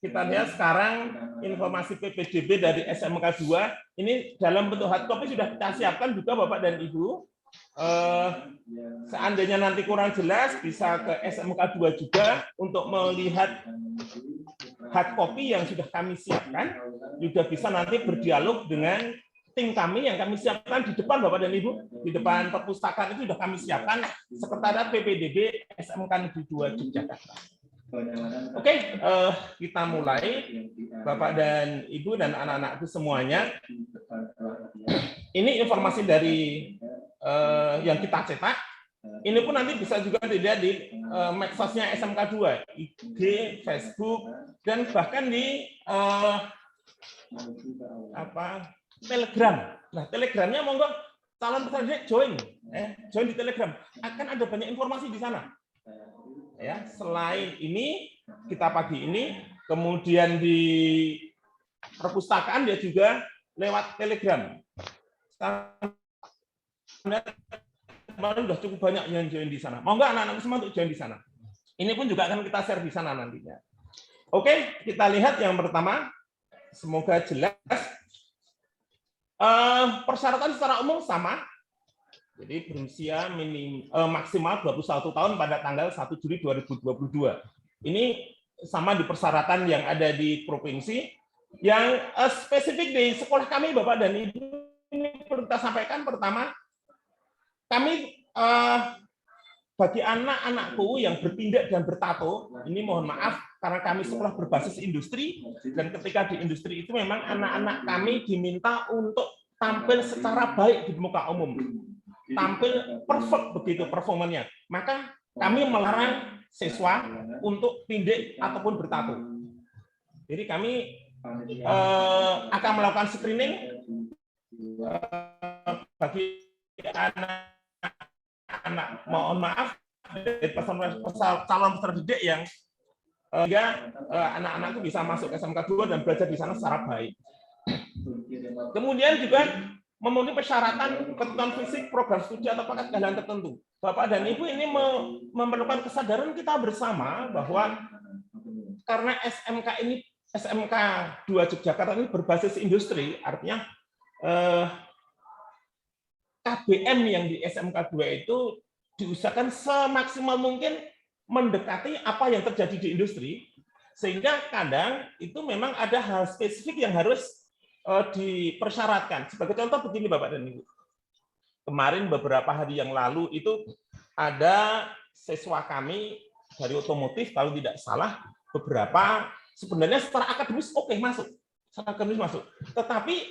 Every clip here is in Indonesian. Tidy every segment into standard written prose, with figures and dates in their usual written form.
kita lihat sekarang informasi PPDB dari SMK 2 ini dalam bentuk hard copy sudah kita siapkan juga Bapak dan Ibu. Seandainya nanti kurang jelas bisa ke SMK 2 juga untuk melihat hard copy yang sudah kami siapkan, juga bisa nanti berdialog dengan tim kami yang kami siapkan di depan Bapak dan Ibu, di depan perpustakaan itu sudah kami siapkan Sekretariat PPDB SMK Negeri 2 Yogyakarta. Oke, kita mulai Bapak dan Ibu dan anak-anakku semuanya. Ini informasi dari yang kita cetak. Ini pun nanti bisa juga dilihat di medsosnya SMK 2, IG, Facebook, dan bahkan di Telegram. Nah, Telegramnya monggo calon peserta didik join di Telegram. Akan ada banyak informasi di sana. Ya, selain ini kita pagi ini, kemudian di perpustakaan dia juga lewat Telegram. Kemarin sudah cukup banyak yang join di sana. Mau nggak anak-anak semua untuk join di sana? Ini pun juga akan kita share di sana nantinya. Oke, kita lihat yang pertama. Semoga jelas. Persyaratan secara umum sama. Jadi berusia maksimal 21 tahun pada tanggal 1 Juli 2022. Ini sama di persyaratan yang ada di provinsi. Yang spesifik di sekolah kami, Bapak dan Ibu, ini perlu kita sampaikan pertama, kami bagi anak-anakku yang bertindak dan bertato, ini mohon maaf karena kami sekolah berbasis industri, dan ketika di industri itu memang anak-anak kami diminta untuk tampil secara baik di muka umum. Tampil perfect begitu performanya. Maka kami melarang siswa untuk tindik ataupun bertato. Jadi kami akan melakukan screening bagi anak, mohon maaf, calon peserta didik yang sehingga anak-anak itu bisa masuk ke SMK 2 dan belajar di sana secara baik. Kemudian juga memenuhi persyaratan ketentuan fisik, program studi atau paket keahlian tertentu. Bapak dan Ibu ini memerlukan kesadaran kita bersama bahwa karena SMK 2 Yogyakarta ini berbasis industri, artinya KBM yang di SMK 2 itu diusahakan semaksimal mungkin mendekati apa yang terjadi di industri, sehingga kadang itu memang ada hal spesifik yang harus dipersyaratkan. Sebagai contoh begini Bapak dan Ibu. Kemarin beberapa hari yang lalu itu ada siswa kami dari otomotif, kalau tidak salah, beberapa sebenarnya secara akademis masuk. Secara akademis masuk. Tetapi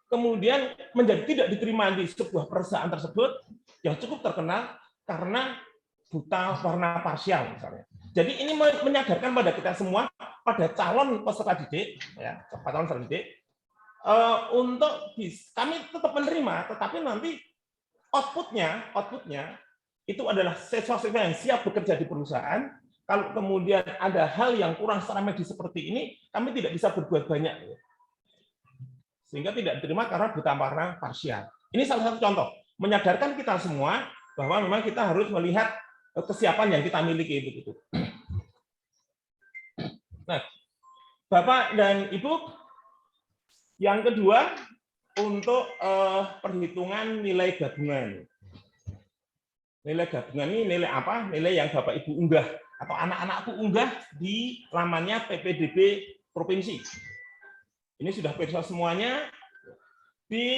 kemudian menjadi tidak diterima di sebuah perusahaan tersebut yang cukup terkenal karena buta warna parsial misalnya. Jadi ini menyadarkan pada kita semua, pada calon peserta didik, ya, calon peserta didik, untuk kami tetap menerima, tetapi nanti outputnya itu adalah siswa-siswa yang siap bekerja di perusahaan. Kalau kemudian ada hal yang kurang secara medis seperti ini, kami tidak bisa berbuat banyak, sehingga tidak diterima karena buta warna parsial. Ini salah satu contoh menyadarkan kita semua bahwa memang kita harus melihat kesiapan yang kita miliki begitu. Nah, Bapak dan Ibu, yang kedua untuk perhitungan nilai gabungan. Nilai gabungan ini nilai apa? Nilai yang Bapak Ibu unggah atau anak-anakku unggah di lamannya PPDB provinsi. Ini sudah versi semuanya di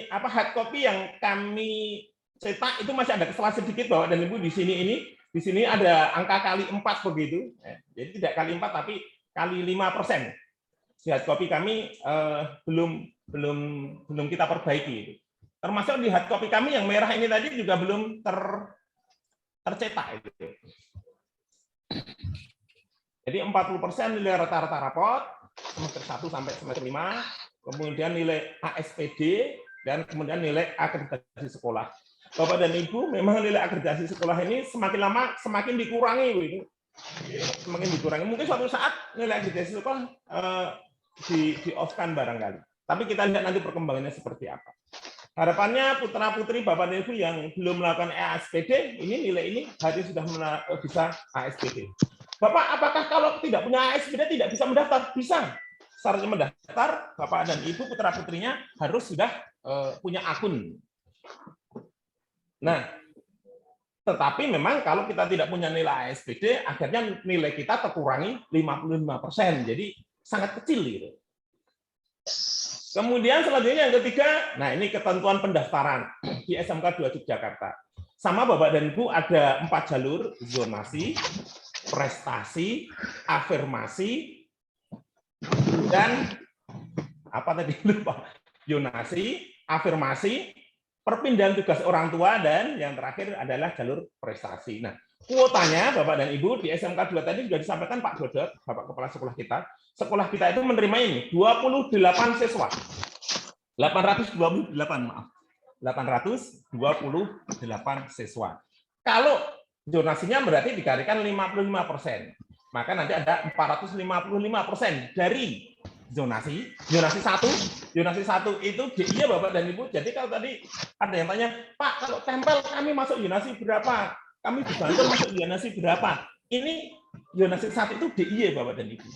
hard copy yang kami cetak itu masih ada kesalahan sedikit Bapak dan Ibu di sini ada angka kali 4 begitu. Jadi tidak kali 4 tapi kali 5%. Di hard copy kami belum kita perbaiki. Termasuk di hard copy kami yang merah ini tadi juga belum tercetak. Jadi 40% nilai rata-rata rapot semester 1 sampai semester 5, kemudian nilai ASPD, dan kemudian nilai akreditasi sekolah. Bapak dan Ibu, memang nilai akreditasi sekolah ini semakin lama semakin dikurangi. Semakin dikurangi. Mungkin suatu saat nilai akreditasi sekolah di-off-kan barangkali. Tapi kita lihat nanti perkembangannya seperti apa. Harapannya putra-putri Bapak dan Ibu yang belum melakukan ASPD, ini nilai ini hari sudah bisa ASPD. Bapak, apakah kalau tidak punya ASPD tidak bisa mendaftar? Bisa. Syaratnya mendaftar, Bapak dan Ibu putra-putrinya harus sudah punya akun. Nah, tetapi memang kalau kita tidak punya nilai ASPD, akhirnya nilai kita terkurangi 55%. Jadi sangat kecil gitu. Kemudian selanjutnya yang ketiga, nah ini ketentuan pendaftaran di SMK 2 Yogyakarta. Sama Bapak dan Ibu ada 4 jalur, zonasi, prestasi, afirmasi, dan apa tadi lupa? Zonasi, afirmasi, perpindahan tugas orang tua, dan yang terakhir adalah jalur prestasi. Nah, kuotanya Bapak dan Ibu di SMK 2 tadi sudah disampaikan Pak Dodot, Bapak Kepala Sekolah kita. Sekolah kita itu menerima ini 28 siswa. 828, maaf. 828 siswa. Kalau zonasinya berarti dikalikan 55%. Maka nanti ada 455% dari zonasi 1 itu DI-nya Bapak dan Ibu. Jadi kalau tadi ada yang tanya, Pak, kalau tempel kami masuk zonasi berapa? Kami dibantu masuk zonasi berapa? Ini zonasi 1 itu DI Bapak dan Ibu.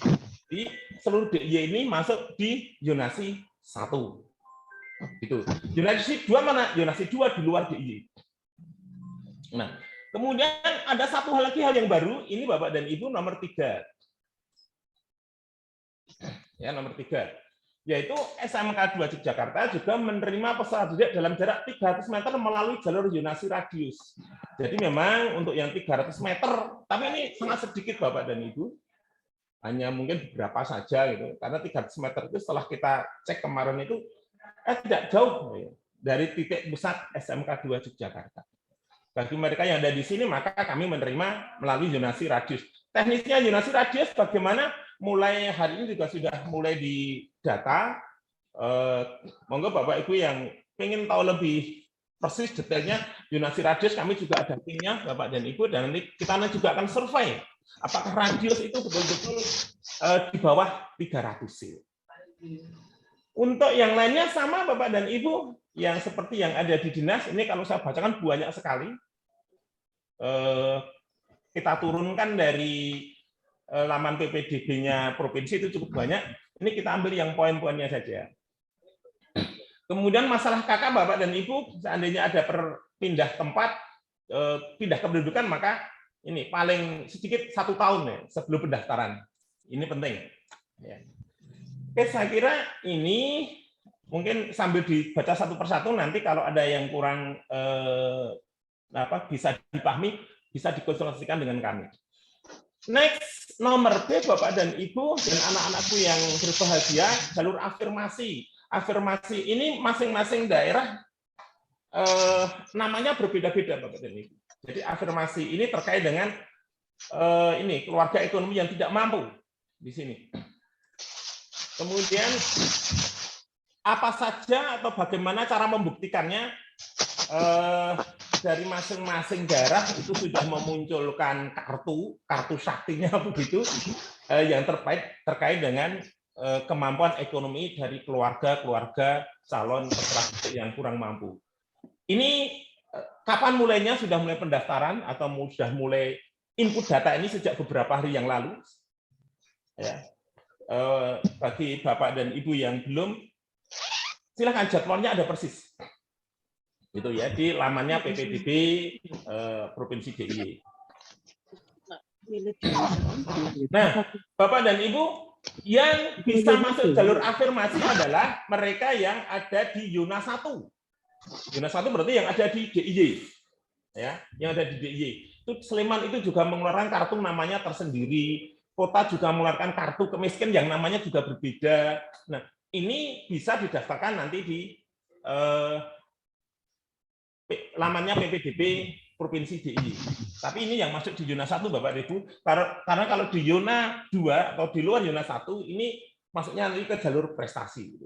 Jadi seluruh DI ini masuk di zonasi 1. Gitu. Zonasi 2 mana? Zonasi 2 di luar DI. Nah, kemudian ada satu hal yang baru, ini Bapak dan Ibu nomor 3. Ya, nomor 3. Yaitu SMK 2 Yogyakarta juga menerima peserta didik dalam jarak 300 meter melalui jalur zonasi radius. Jadi memang untuk yang 300 meter, tapi ini sangat sedikit Bapak dan Ibu. Hanya mungkin beberapa saja gitu. Karena 300 meter itu setelah kita cek kemarin itu tidak jauh dari titik pusat SMK 2 Yogyakarta. Bagi mereka yang ada di sini, maka kami menerima melalui zonasi radius. Teknisnya zonasi radius bagaimana? Mulai hari ini juga sudah mulai didata. Monggo Bapak Ibu yang ingin tahu lebih persis detailnya zonasi radius, kami juga ada timnya Bapak dan Ibu, dan nanti kita juga akan survei apakah radius itu betul-betul di bawah 300. Untuk yang lainnya sama Bapak dan Ibu, yang seperti yang ada di dinas, ini kalau saya bacakan banyak sekali. Kita turunkan dari laman PPDB-nya provinsi itu cukup banyak. Ini kita ambil yang poin-poinnya saja. Kemudian masalah KK Bapak dan Ibu, seandainya ada pindah tempat, pindah kependudukan, maka ini paling sedikit 1 tahun ya, sebelum pendaftaran. Ini penting. Ya. Oke, saya kira ini mungkin sambil dibaca satu persatu, nanti kalau ada yang kurang bisa dipahami, bisa dikonsultasikan dengan kami. Next, nomor B, Bapak dan Ibu, dan anak-anakku yang berbahagia, jalur afirmasi. Afirmasi ini masing-masing daerah namanya berbeda-beda, Bapak dan Ibu. Jadi afirmasi ini terkait dengan ini keluarga ekonomi yang tidak mampu di sini. Kemudian apa saja atau bagaimana cara membuktikannya? Dari masing-masing daerah itu sudah memunculkan kartu saktinya begitu, yang terkait dengan kemampuan ekonomi dari keluarga calon peserta didik yang kurang mampu. Ini kapan mulainya? Sudah mulai pendaftaran atau sudah mulai input data ini sejak beberapa hari yang lalu. Ya. Bagi Bapak dan Ibu yang belum, silakan, jadwalnya ada persis. Itu ya, di lamannya PPDB Provinsi DIY. Nah, Bapak dan Ibu, yang bisa masuk jalur afirmasi adalah mereka yang ada di zona 1. Zona 1 berarti yang ada di DIY. Ya, yang ada di DIY. Itu Sleman itu juga mengeluarkan kartu namanya tersendiri. Kota juga mengeluarkan kartu kemiskinan yang namanya juga berbeda. Nah, ini bisa didaftarkan nanti di lamannya PPDB Provinsi DIY. Tapi ini yang masuk di zona 1 Bapak Ibu, karena kalau di zona 2 atau di luar zona 1 ini masuknya nanti ke jalur prestasi.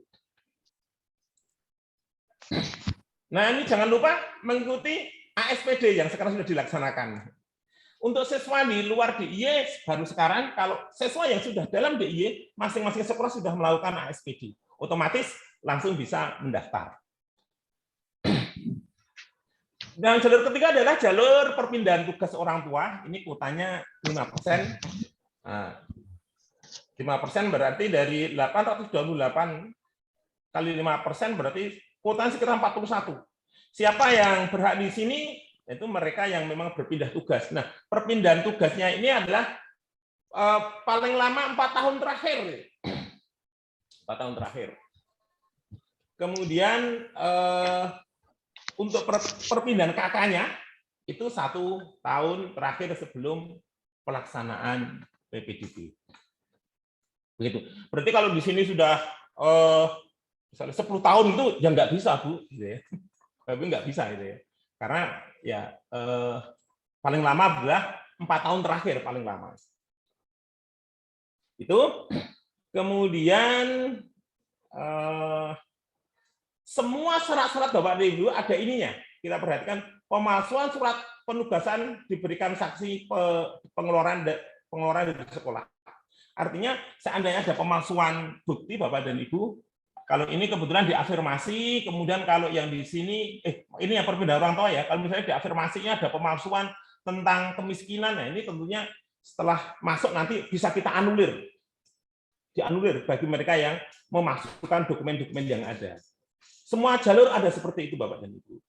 Nah, ini jangan lupa mengikuti ASPD yang sekarang sudah dilaksanakan. Untuk siswa di luar DIY baru sekarang, kalau siswa yang sudah dalam DIY, masing-masing sekolah sudah melakukan ASPD, otomatis langsung bisa mendaftar. Dan jalur ketiga adalah jalur perpindahan tugas orang tua. Ini kuotanya 5%. Nah, 5% berarti dari 828 kali 5% berarti kuotanya sekitar 41. Siapa yang berhak di sini? Itu mereka yang memang berpindah tugas. Nah, perpindahan tugasnya ini adalah paling lama 4 tahun terakhir. 4 tahun terakhir. Kemudian untuk perpindahan kakaknya itu 1 tahun terakhir sebelum pelaksanaan PPDB. Begitu. Berarti kalau di sini sudah misalnya 10 tahun itu ya nggak bisa, Bu, gitu ya. Tapi nggak bisa gitu ya. Karena ya paling lama adalah 4 tahun terakhir paling lama. Itu kemudian semua syarat-syarat Bapak dan Ibu ada ininya. Kita perhatikan pemalsuan surat penugasan diberikan saksi pengeluaran dari sekolah. Artinya seandainya ada pemalsuan bukti Bapak dan Ibu, kalau ini kebetulan diafirmasi, kemudian kalau yang di sini, ini yang perpindahan orang tua ya, kalau misalnya diafirmasinya ada pemalsuan tentang kemiskinan, nah ini tentunya setelah masuk nanti bisa kita anulir. Dianulir bagi mereka yang memasukkan dokumen-dokumen yang ada. Semua jalur ada seperti itu Bapak dan Ibu.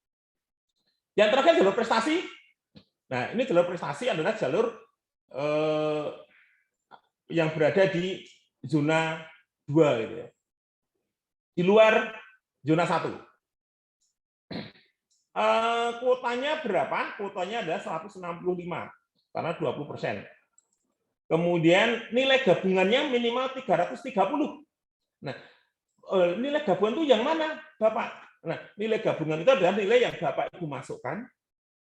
Yang terakhir jalur prestasi. Nah, ini jalur prestasi adalah jalur yang berada di zona 2 gitu ya. Di luar zona 1. Kuotanya berapa? Kuotanya adalah 165 karena 20%. Kemudian nilai gabungannya minimal 330. Nah, nilai gabungan itu yang mana, Bapak? Nah, nilai gabungan itu adalah nilai yang Bapak Ibu masukkan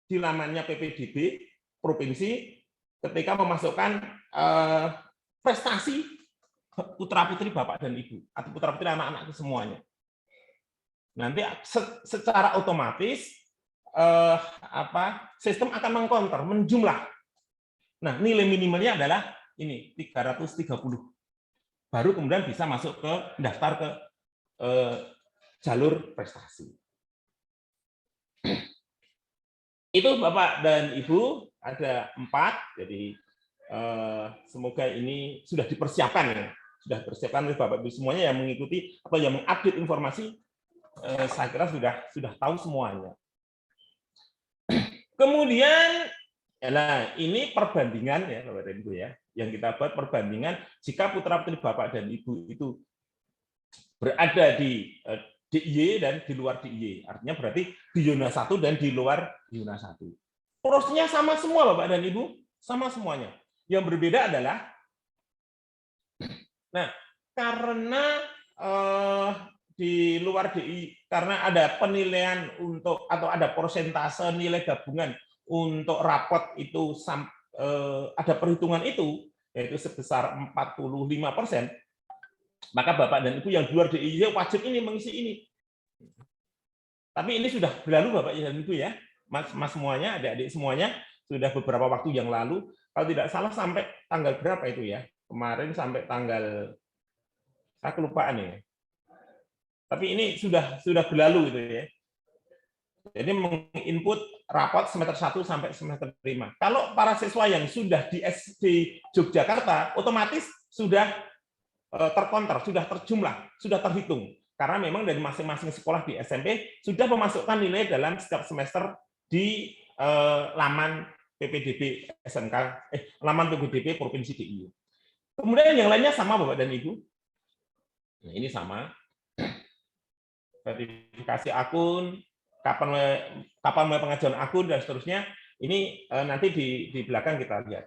di lamannya PPDB provinsi ketika memasukkan prestasi putra-putri Bapak dan Ibu atau putra-putri anak-anak semuanya. Nanti secara otomatis sistem akan mengkonter, menjumlah. Nah, nilai minimalnya adalah ini 330. Baru kemudian bisa masuk ke daftar ke jalur prestasi. Itu Bapak dan Ibu ada 4, jadi semoga ini sudah dipersiapkan ya, sudah dipersiapkan oleh Bapak Ibu semuanya yang mengikuti atau yang mengupdate informasi. Saya kira sudah tahu semuanya. Kemudian, ini perbandingan ya Bapak dan Ibu ya, yang kita buat perbandingan jika putra-putri Bapak dan Ibu itu berada di DIY dan di luar DIY. Artinya berarti di zona 1 dan di luar zona 1. Prosesnya sama semua Bapak dan Ibu, sama semuanya. Yang berbeda adalah, nah karena di luar DI, karena ada penilaian untuk atau ada persentase nilai gabungan untuk rapot itu ada perhitungan itu, yaitu sebesar 45%, maka Bapak dan Ibu yang di luar DIY wajib ini mengisi ini. Tapi ini sudah berlalu Bapak dan Ibu ya, Mas semuanya, adik-adik semuanya, sudah beberapa waktu yang lalu, kalau tidak salah sampai tanggal berapa itu ya, kemarin sampai tanggal, saya kelupaan ya. Tapi ini sudah berlalu gitu ya. Jadi menginput rapot semester 1 sampai semester 5. Kalau para siswa yang sudah di SD Yogyakarta, otomatis sudah terkonter, sudah terjumlah, sudah terhitung. Karena memang dari masing-masing sekolah di SMP sudah memasukkan nilai dalam setiap semester di laman PPDB SMK, laman PPDB Provinsi DIY. Kemudian yang lainnya sama Bapak dan Ibu. Nah, ini sama. Verifikasi akun, kapan mulai pengajuan akun dan seterusnya. Ini nanti di belakang kita lihat.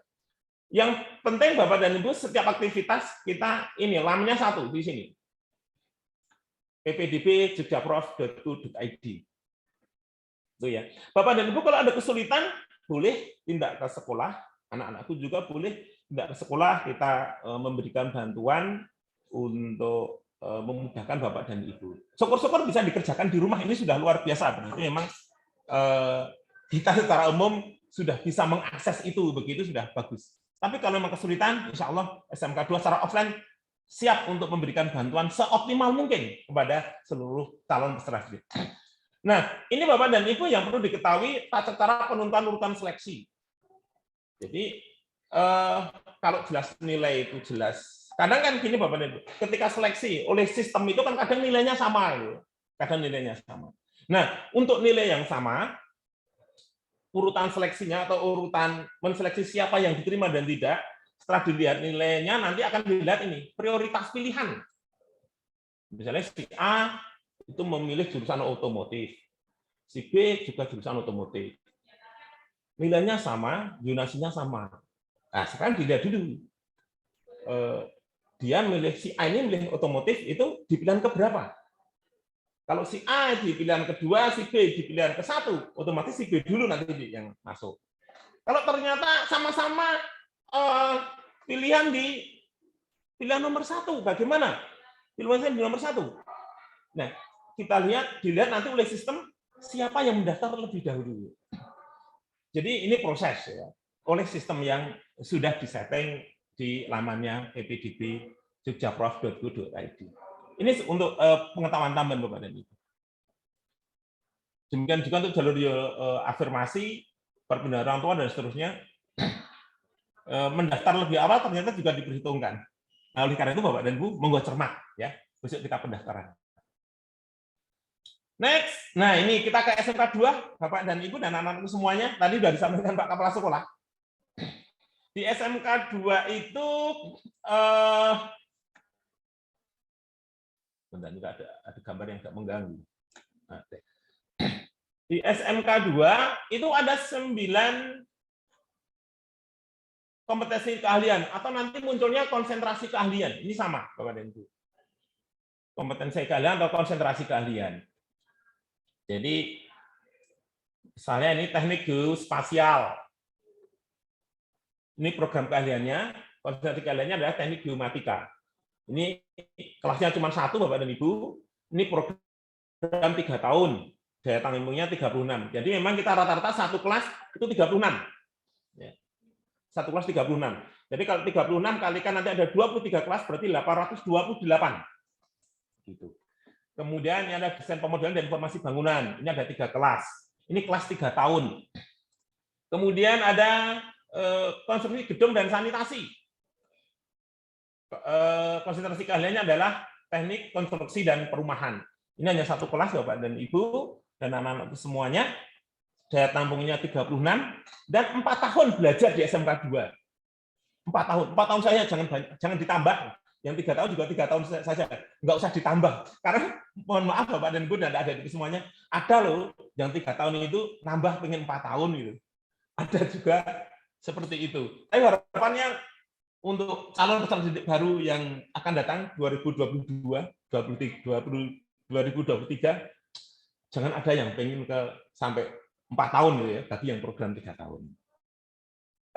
Yang penting Bapak dan Ibu, setiap aktivitas kita ini lamannya satu di sini. ppdb.jogjaprof.go.id. Itu ya. Bapak dan Ibu kalau ada kesulitan boleh tindak ke sekolah, anak-anakku juga boleh tindak ke sekolah, kita memberikan bantuan untuk memudahkan Bapak dan Ibu. Syukur-syukur bisa dikerjakan di rumah, ini sudah luar biasa. Berarti memang kita secara umum sudah bisa mengakses itu, begitu sudah bagus. Tapi kalau memang kesulitan, insya Allah SMK 2 secara offline siap untuk memberikan bantuan seoptimal mungkin kepada seluruh calon peserta didik. Nah, ini Bapak dan Ibu yang perlu diketahui tata cara penentuan urutan seleksi. Jadi kalau jelas nilai itu jelas. Kadang kan gini Bapak dan Ibu, ketika seleksi oleh sistem itu kan kadang nilainya sama, kadang nilainya sama. Nah, untuk nilai yang sama, urutan seleksinya atau urutan menseleksi siapa yang diterima dan tidak, setelah dilihat nilainya nanti akan dilihat ini prioritas pilihan. Misalnya si A itu memilih jurusan otomotif, si B juga jurusan otomotif. Nilainya sama, zonasinya sama. Nah, sekarang dilihat dulu. Dia milih si A ini milih otomotif itu di pilihan keberapa? Kalau si A di pilihan kedua, si B di pilihan ke-1, otomatis si B dulu nanti yang masuk. Kalau ternyata sama-sama pilihan di pilihan nomor 1, bagaimana? Pilihan di nomor 1. Nah, kita dilihat nanti oleh sistem siapa yang mendaftar lebih dahulu. Jadi ini proses ya, oleh sistem yang sudah disetting di lamannya ppdb.jogjaprof.go.id. Ini untuk pengetahuan tambahan Bapak dan Ibu. Demikian juga untuk jalur afirmasi, perpindahan orang tua dan seterusnya, mendaftar lebih awal ternyata juga diperhitungkan. Nah, oleh karena itu Bapak dan Ibu monggo cermat ya, besok kita pendaftaran. Next, nah ini kita ke SMK 2, Bapak dan Ibu dan anak-anakku semuanya. Tadi sudah disampaikan Pak Kepala Sekolah. Di SMK 2 itu, bentar, juga ada gambar yang agak mengganggu. Di SMK 2 itu ada 9 kompetensi keahlian, atau nanti munculnya konsentrasi keahlian. Ini sama, Bapak dan Ibu. Kompetensi keahlian atau konsentrasi keahlian. Jadi, misalnya ini teknik geospasial. Ini program keahliannya, konsentrasi keahliannya adalah teknik geomatika. Ini kelasnya cuma 1, Bapak dan Ibu. Ini program 3 tahun. Daya tahan ilmunya 36. Jadi memang kita rata-rata satu kelas itu 36. Satu kelas 36. Jadi kalau 36 kalikan nanti ada 23 kelas, berarti 828. Gitu. Kemudian ini ada desain pemodelan dan informasi bangunan. Ini ada 3 kelas. Ini kelas 3 tahun. Kemudian ada konstruksi gedung dan sanitasi. Konsentrasi keahliannya adalah teknik konstruksi dan perumahan. Ini hanya satu kelas Bapak dan Ibu dan anak-anak semuanya. Daya tampungnya 36 dan 4 tahun belajar di SMK 2. 4 tahun. 4 tahun saya jangan ditambah. Yang 3 tahun juga 3 tahun saja, nggak usah ditambah. Karena mohon maaf Bapak dan Ibu dan adik-adik semuanya, ada loh yang 3 tahun itu nambah pengen 4 tahun gitu. Ada juga seperti itu. Tapi harapannya untuk calon peserta didik baru yang akan datang 2022, 2023, jangan ada yang pengen sampai 4 tahun gitu ya, bagi yang program 3 tahun.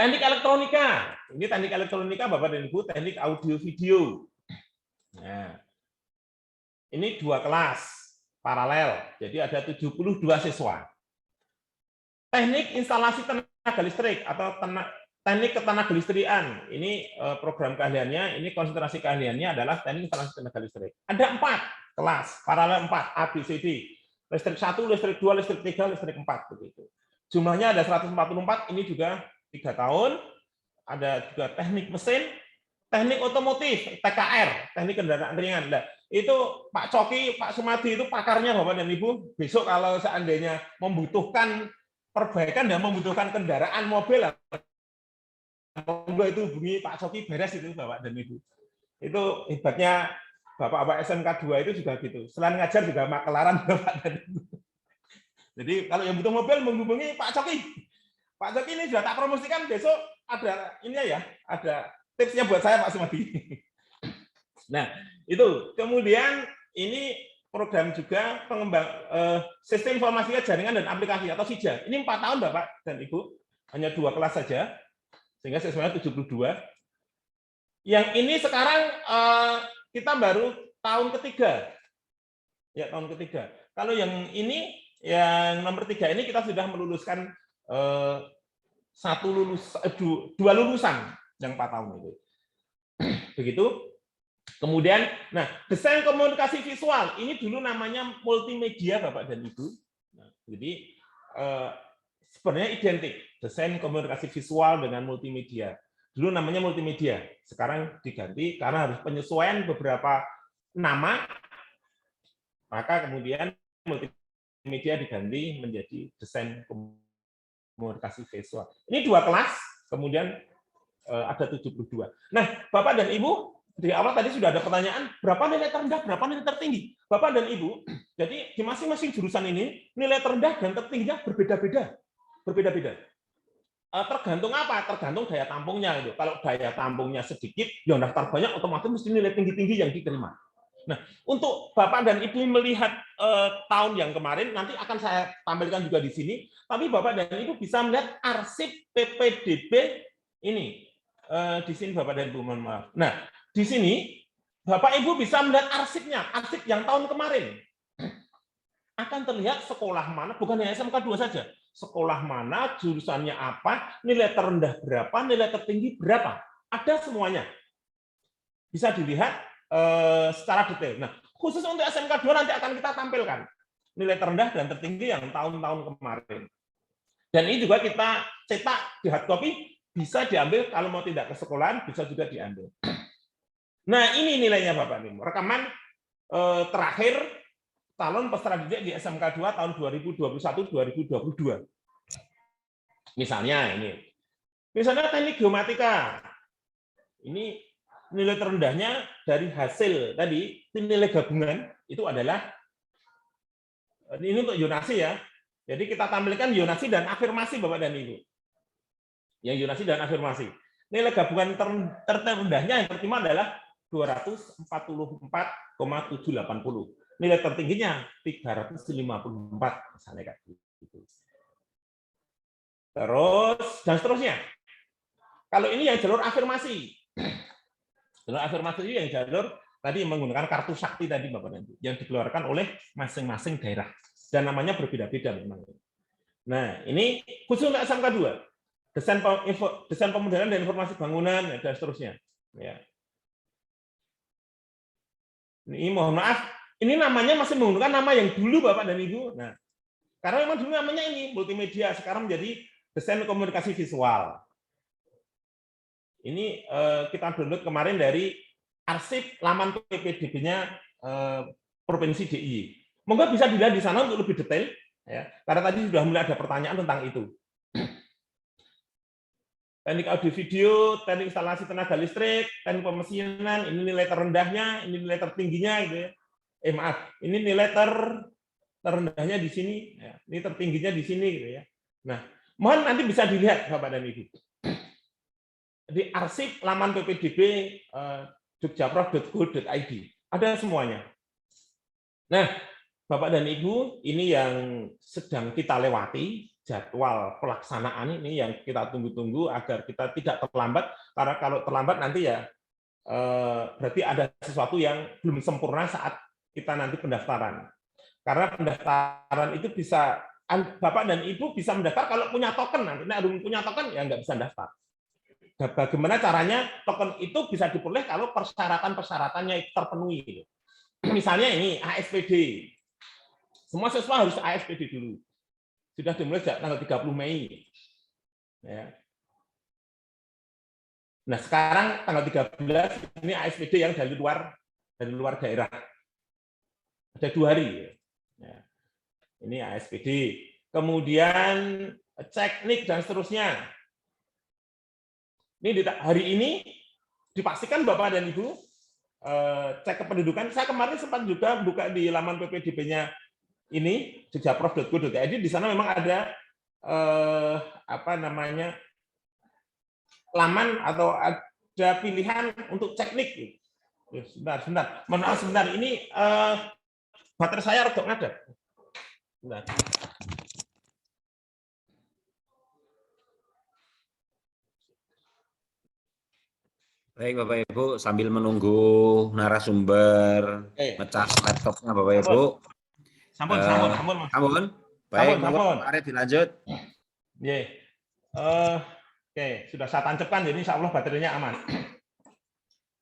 Teknik elektronika. Ini teknik elektronika Bapak dan Ibu, teknik audio video. Nah, ini 2 kelas paralel. Jadi ada 72 siswa. Teknik instalasi tenaga listrik atau teknik ketenagalistrian. Ini program keahliannya, ini konsentrasi keahliannya adalah teknik instalasi tenaga listrik. Ada 4 kelas, paralel 4, A, B, C, D. Listrik 1, listrik 2, listrik 3, listrik 4. Begitu. Jumlahnya ada 144, ini juga 3 tahun, ada juga teknik mesin, teknik otomotif, TKR, teknik kendaraan ringan. Nah, itu Pak Coki, Pak Sumadi itu pakarnya Bapak dan Ibu. Besok kalau seandainya membutuhkan perbaikan dan membutuhkan kendaraan mobil, itu hubungi Pak Coki beres itu Bapak dan Ibu. Itu hebatnya Bapak-bapak SMK 2 itu juga gitu. Selain ngajar juga makelaran Bapak dan Ibu. Jadi kalau yang butuh mobil menghubungi Pak Coki. Pak Coki ini sudah tak promosikan, besok ada ini ya, ada tipsnya buat saya Pak Sumadi. Nah, itu. Kemudian ini program juga pengembang sistem informasi jaringan dan aplikasi atau SIJA. Ini 4 tahun Bapak dan Ibu, hanya 2 kelas saja, sehingga siswanya 72. Yang ini sekarang kita baru tahun ketiga. Ya, tahun ketiga. Kalau yang ini, yang nomor 3 ini kita sudah meluluskan 2 lulusan yang 4 tahun itu. Begitu. Kemudian, nah, desain komunikasi visual ini dulu namanya multimedia Bapak dan Ibu. Jadi sebenarnya identik desain komunikasi visual dengan multimedia. Dulu namanya multimedia, sekarang diganti karena harus penyesuaian beberapa nama, maka kemudian multimedia diganti menjadi desain komunikasi visual. Ini 2 kelas, kemudian ada 72. Nah, Bapak dan Ibu, di awal tadi sudah ada pertanyaan, berapa nilai terendah, berapa nilai tertinggi? Bapak dan Ibu, jadi di masing-masing jurusan ini, nilai terendah dan tertingginya berbeda-beda. Berbeda-beda. Tergantung apa? Tergantung daya tampungnya. Gitu. Kalau daya tampungnya sedikit, yang daftar banyak, otomatis mesti nilai tinggi-tinggi yang diterima. Nah, untuk Bapak dan Ibu melihat tahun yang kemarin, nanti akan saya tampilkan juga di sini, tapi Bapak dan Ibu bisa melihat arsip PPDB ini. Di sini Bapak dan Ibu, mohon maaf. Nah, di sini Bapak Ibu bisa melihat arsipnya, arsip yang tahun kemarin. Akan terlihat sekolah mana, bukan hanya SMK 2 saja, sekolah mana, jurusannya apa, nilai terendah berapa, nilai tertinggi berapa. Ada semuanya. Bisa dilihat secara detail. Nah, khusus untuk SMK 2 nanti akan kita tampilkan nilai terendah dan tertinggi yang tahun-tahun kemarin. Dan ini juga kita cetak di hard copy, bisa diambil kalau mau tidak ke sekolahan, bisa juga diambil. Nah, ini nilainya Bapak Ibu. Rekaman terakhir calon peserta didik di SMK 2 tahun 2021-2022. Misalnya ini. Misalnya teknik geomatika. Ini nilai terendahnya dari hasil tadi, nilai gabungan itu adalah ini untuk yonasi ya. Jadi kita tampilkan yonasi dan afirmasi Bapak dan Ibu. Yang yonasi dan afirmasi. Nilai gabungan terendahnya yang terima adalah 244,780. Nilai tertingginya 354 misalnya kayak gitu. Terus dan seterusnya. Kalau ini yang jalur afirmasi. Jalur afirmasi ini yang jalur tadi menggunakan kartu sakti tadi Bapak dan Ibu yang dikeluarkan oleh masing-masing daerah dan namanya berbeda-beda memang. Nah, ini khusus untuk SMK 2. Desain pemodelan dan informasi bangunan dan seterusnya. Ya. Ini mohon maaf, ini namanya masih menggunakan nama yang dulu Bapak dan Ibu. Nah, karena memang dulu namanya ini multimedia, sekarang menjadi desain komunikasi visual. Ini kita download kemarin dari arsip laman PPDB-nya Provinsi DIY. Monggo bisa dilihat di sana untuk lebih detail, ya. Karena tadi sudah mulai ada pertanyaan tentang itu. Teknik audio video, teknik instalasi tenaga listrik, teknik pemesinan, ini nilai terendahnya, ini nilai tertingginya, gitu ya. Maaf, ini nilai terendahnya di sini, ya. Ini tertingginya di sini, gitu ya. Nah, mohon nanti bisa dilihat Bapak dan Ibu di arsip laman PPDB jogjaprof.go.id ada semuanya. Nah, Bapak dan Ibu, ini yang sedang kita lewati, jadwal pelaksanaan ini yang kita tunggu-tunggu agar kita tidak terlambat, karena kalau terlambat nanti ya berarti ada sesuatu yang belum sempurna saat kita nanti pendaftaran. Karena pendaftaran itu bisa, Bapak dan Ibu bisa mendaftar kalau punya token, nanti belum punya token ya nggak bisa daftar. Bagaimana caranya token itu bisa diperoleh kalau persyaratan-persyaratannya itu terpenuhi. Misalnya ini ASPD. Semua siswa harus ASPD dulu. Sudah dimulai sejak tanggal 30 Mei. Ya. Nah, sekarang tanggal 13 ini ASPD yang dari luar daerah. Ada 2 hari. Ya. Ini ASPD. Kemudian cek NIK dan seterusnya. Ini hari ini dipastikan Bapak dan Ibu cek kependudukan. Saya kemarin sempat juga buka di laman PPDB-nya ini jogjaprof.go.id. Di sana memang ada apa namanya laman atau ada pilihan untuk cek NIK. Sebentar. Mohon maaf sebentar. Ini baterai saya rada ngadat. Sebentar. Baik Bapak Ibu, sambil menunggu narasumber ngecas laptopnya Bapak Ibu. Sampun. Baik, Pak Arif dilanjut. Oke, sudah saya tancapkan, jadi insya Allah baterainya aman.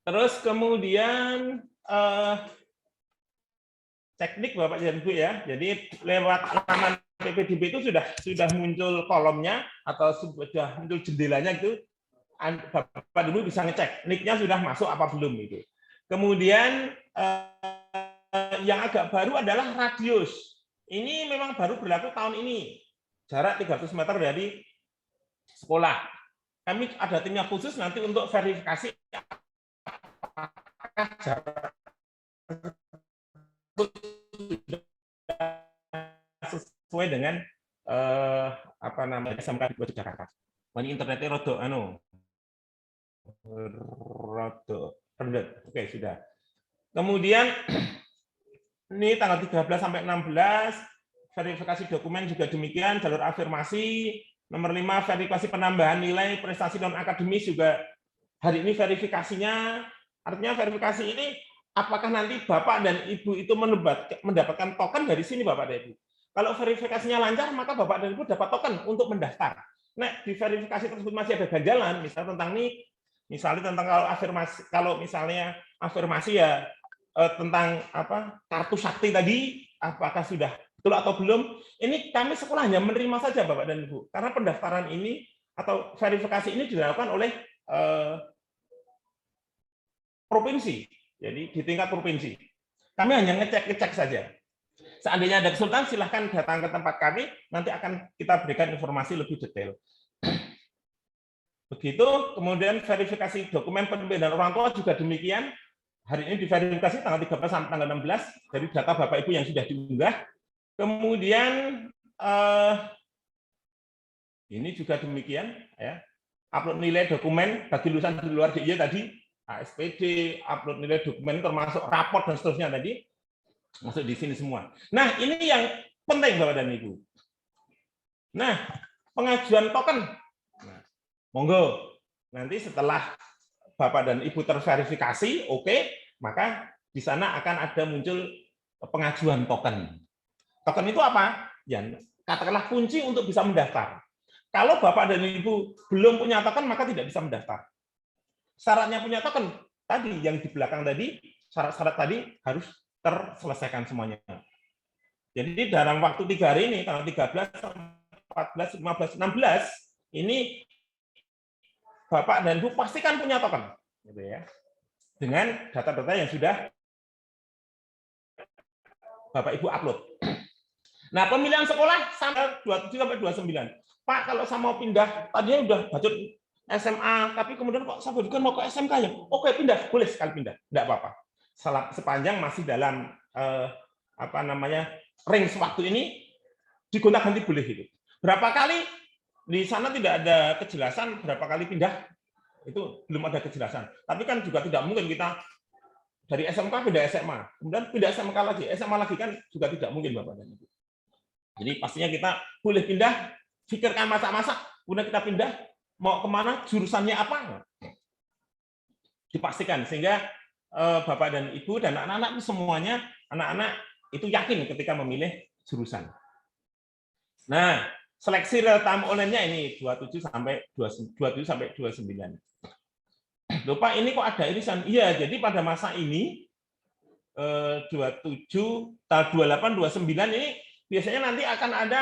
Terus kemudian teknik Bapak dan Ibu ya. Jadi lewat laman PPDB itu sudah muncul kolomnya atau sudah muncul jendelanya itu, Bapak dulu bisa ngecek nick-nya sudah masuk apa belum itu. Kemudian yang agak baru adalah radius. Ini memang baru berlaku tahun ini. Jarak 300 meter dari sekolah. Kami ada timnya khusus nanti untuk verifikasi apakah jarak sesuai dengan apa namanya SMK di Jakarta. Ini internetnya rodo rendah. Oke, sudah. Kemudian ini tanggal 13 sampai 16 verifikasi dokumen juga demikian, jalur afirmasi. Nomor 5 verifikasi penambahan nilai prestasi non akademis juga hari ini verifikasinya. Artinya verifikasi ini apakah nanti Bapak dan Ibu itu mendapatkan token dari sini Bapak dan Ibu. Kalau verifikasinya lancar, maka Bapak dan Ibu dapat token untuk mendaftar. Nah, di verifikasi tersebut masih ada ganjalan, misalnya tentang nih, misalnya tentang kalau misalnya afirmasi ya tentang apa kartu sakti tadi, apakah sudah betul atau belum? Ini kami sekolah hanya menerima saja Bapak dan Ibu, karena pendaftaran ini atau verifikasi ini dilakukan oleh provinsi, jadi di tingkat provinsi. Kami hanya ngecek saja. Seandainya ada kesulitan, silahkan datang ke tempat kami, nanti akan kita berikan informasi lebih detail. Begitu, kemudian verifikasi dokumen pembiayaan orang tua juga demikian. Hari ini diverifikasi tanggal 13 sampai tanggal 16 dari data Bapak Ibu yang sudah diunggah. Kemudian ini juga demikian, ya. Upload nilai dokumen bagi lulusan di luar DIY tadi, ASPD, upload nilai dokumen termasuk raport dan seterusnya tadi, masuk di sini semua. Nah, ini yang penting Bapak dan Ibu. Nah, pengajuan token. Nah, monggo, nanti setelah Bapak dan Ibu terverifikasi, oke, maka di sana akan ada muncul pengajuan token. Token itu apa? Ya, katakanlah kunci untuk bisa mendaftar. Kalau Bapak dan Ibu belum punya token, maka tidak bisa mendaftar. Syaratnya punya token, tadi yang di belakang tadi, syarat-syarat tadi harus terselesaikan semuanya. Jadi dalam waktu 3 hari ini, tanggal 13, 14, 15, 16, ini Bapak dan Ibu pastikan punya token. Gitu ya. Dengan data-data yang sudah Bapak Ibu upload. Nah, pemilihan sekolah sampai 27 sampai 29. Pak, kalau saya mau pindah, tadinya udah budget SMA, tapi kemudian kok saya bukan mau ke SMK ya? Oke, pindah, boleh sekali pindah, enggak apa-apa. Sepanjang masih dalam apa namanya range waktu ini digonta-ganti boleh gitu. Berapa kali di sana tidak ada kejelasan berapa kali pindah, itu belum ada kejelasan. Tapi kan juga tidak mungkin kita dari SMK pindah SMA, kemudian pindah SMK lagi, SMA lagi kan juga tidak mungkin Bapak dan Ibu. Jadi pastinya kita boleh pindah, pikirkan masa-masa, kemudian kita pindah, mau kemana, jurusannya apa, dipastikan sehingga Bapak dan Ibu dan anak-anak semuanya, anak-anak itu yakin ketika memilih jurusan. Nah, seleksi real time online-nya ini 27 sampai 29. Loh Pak, ini kok ada irisan? Iya, jadi pada masa ini 27, 28, 29 ini biasanya nanti akan ada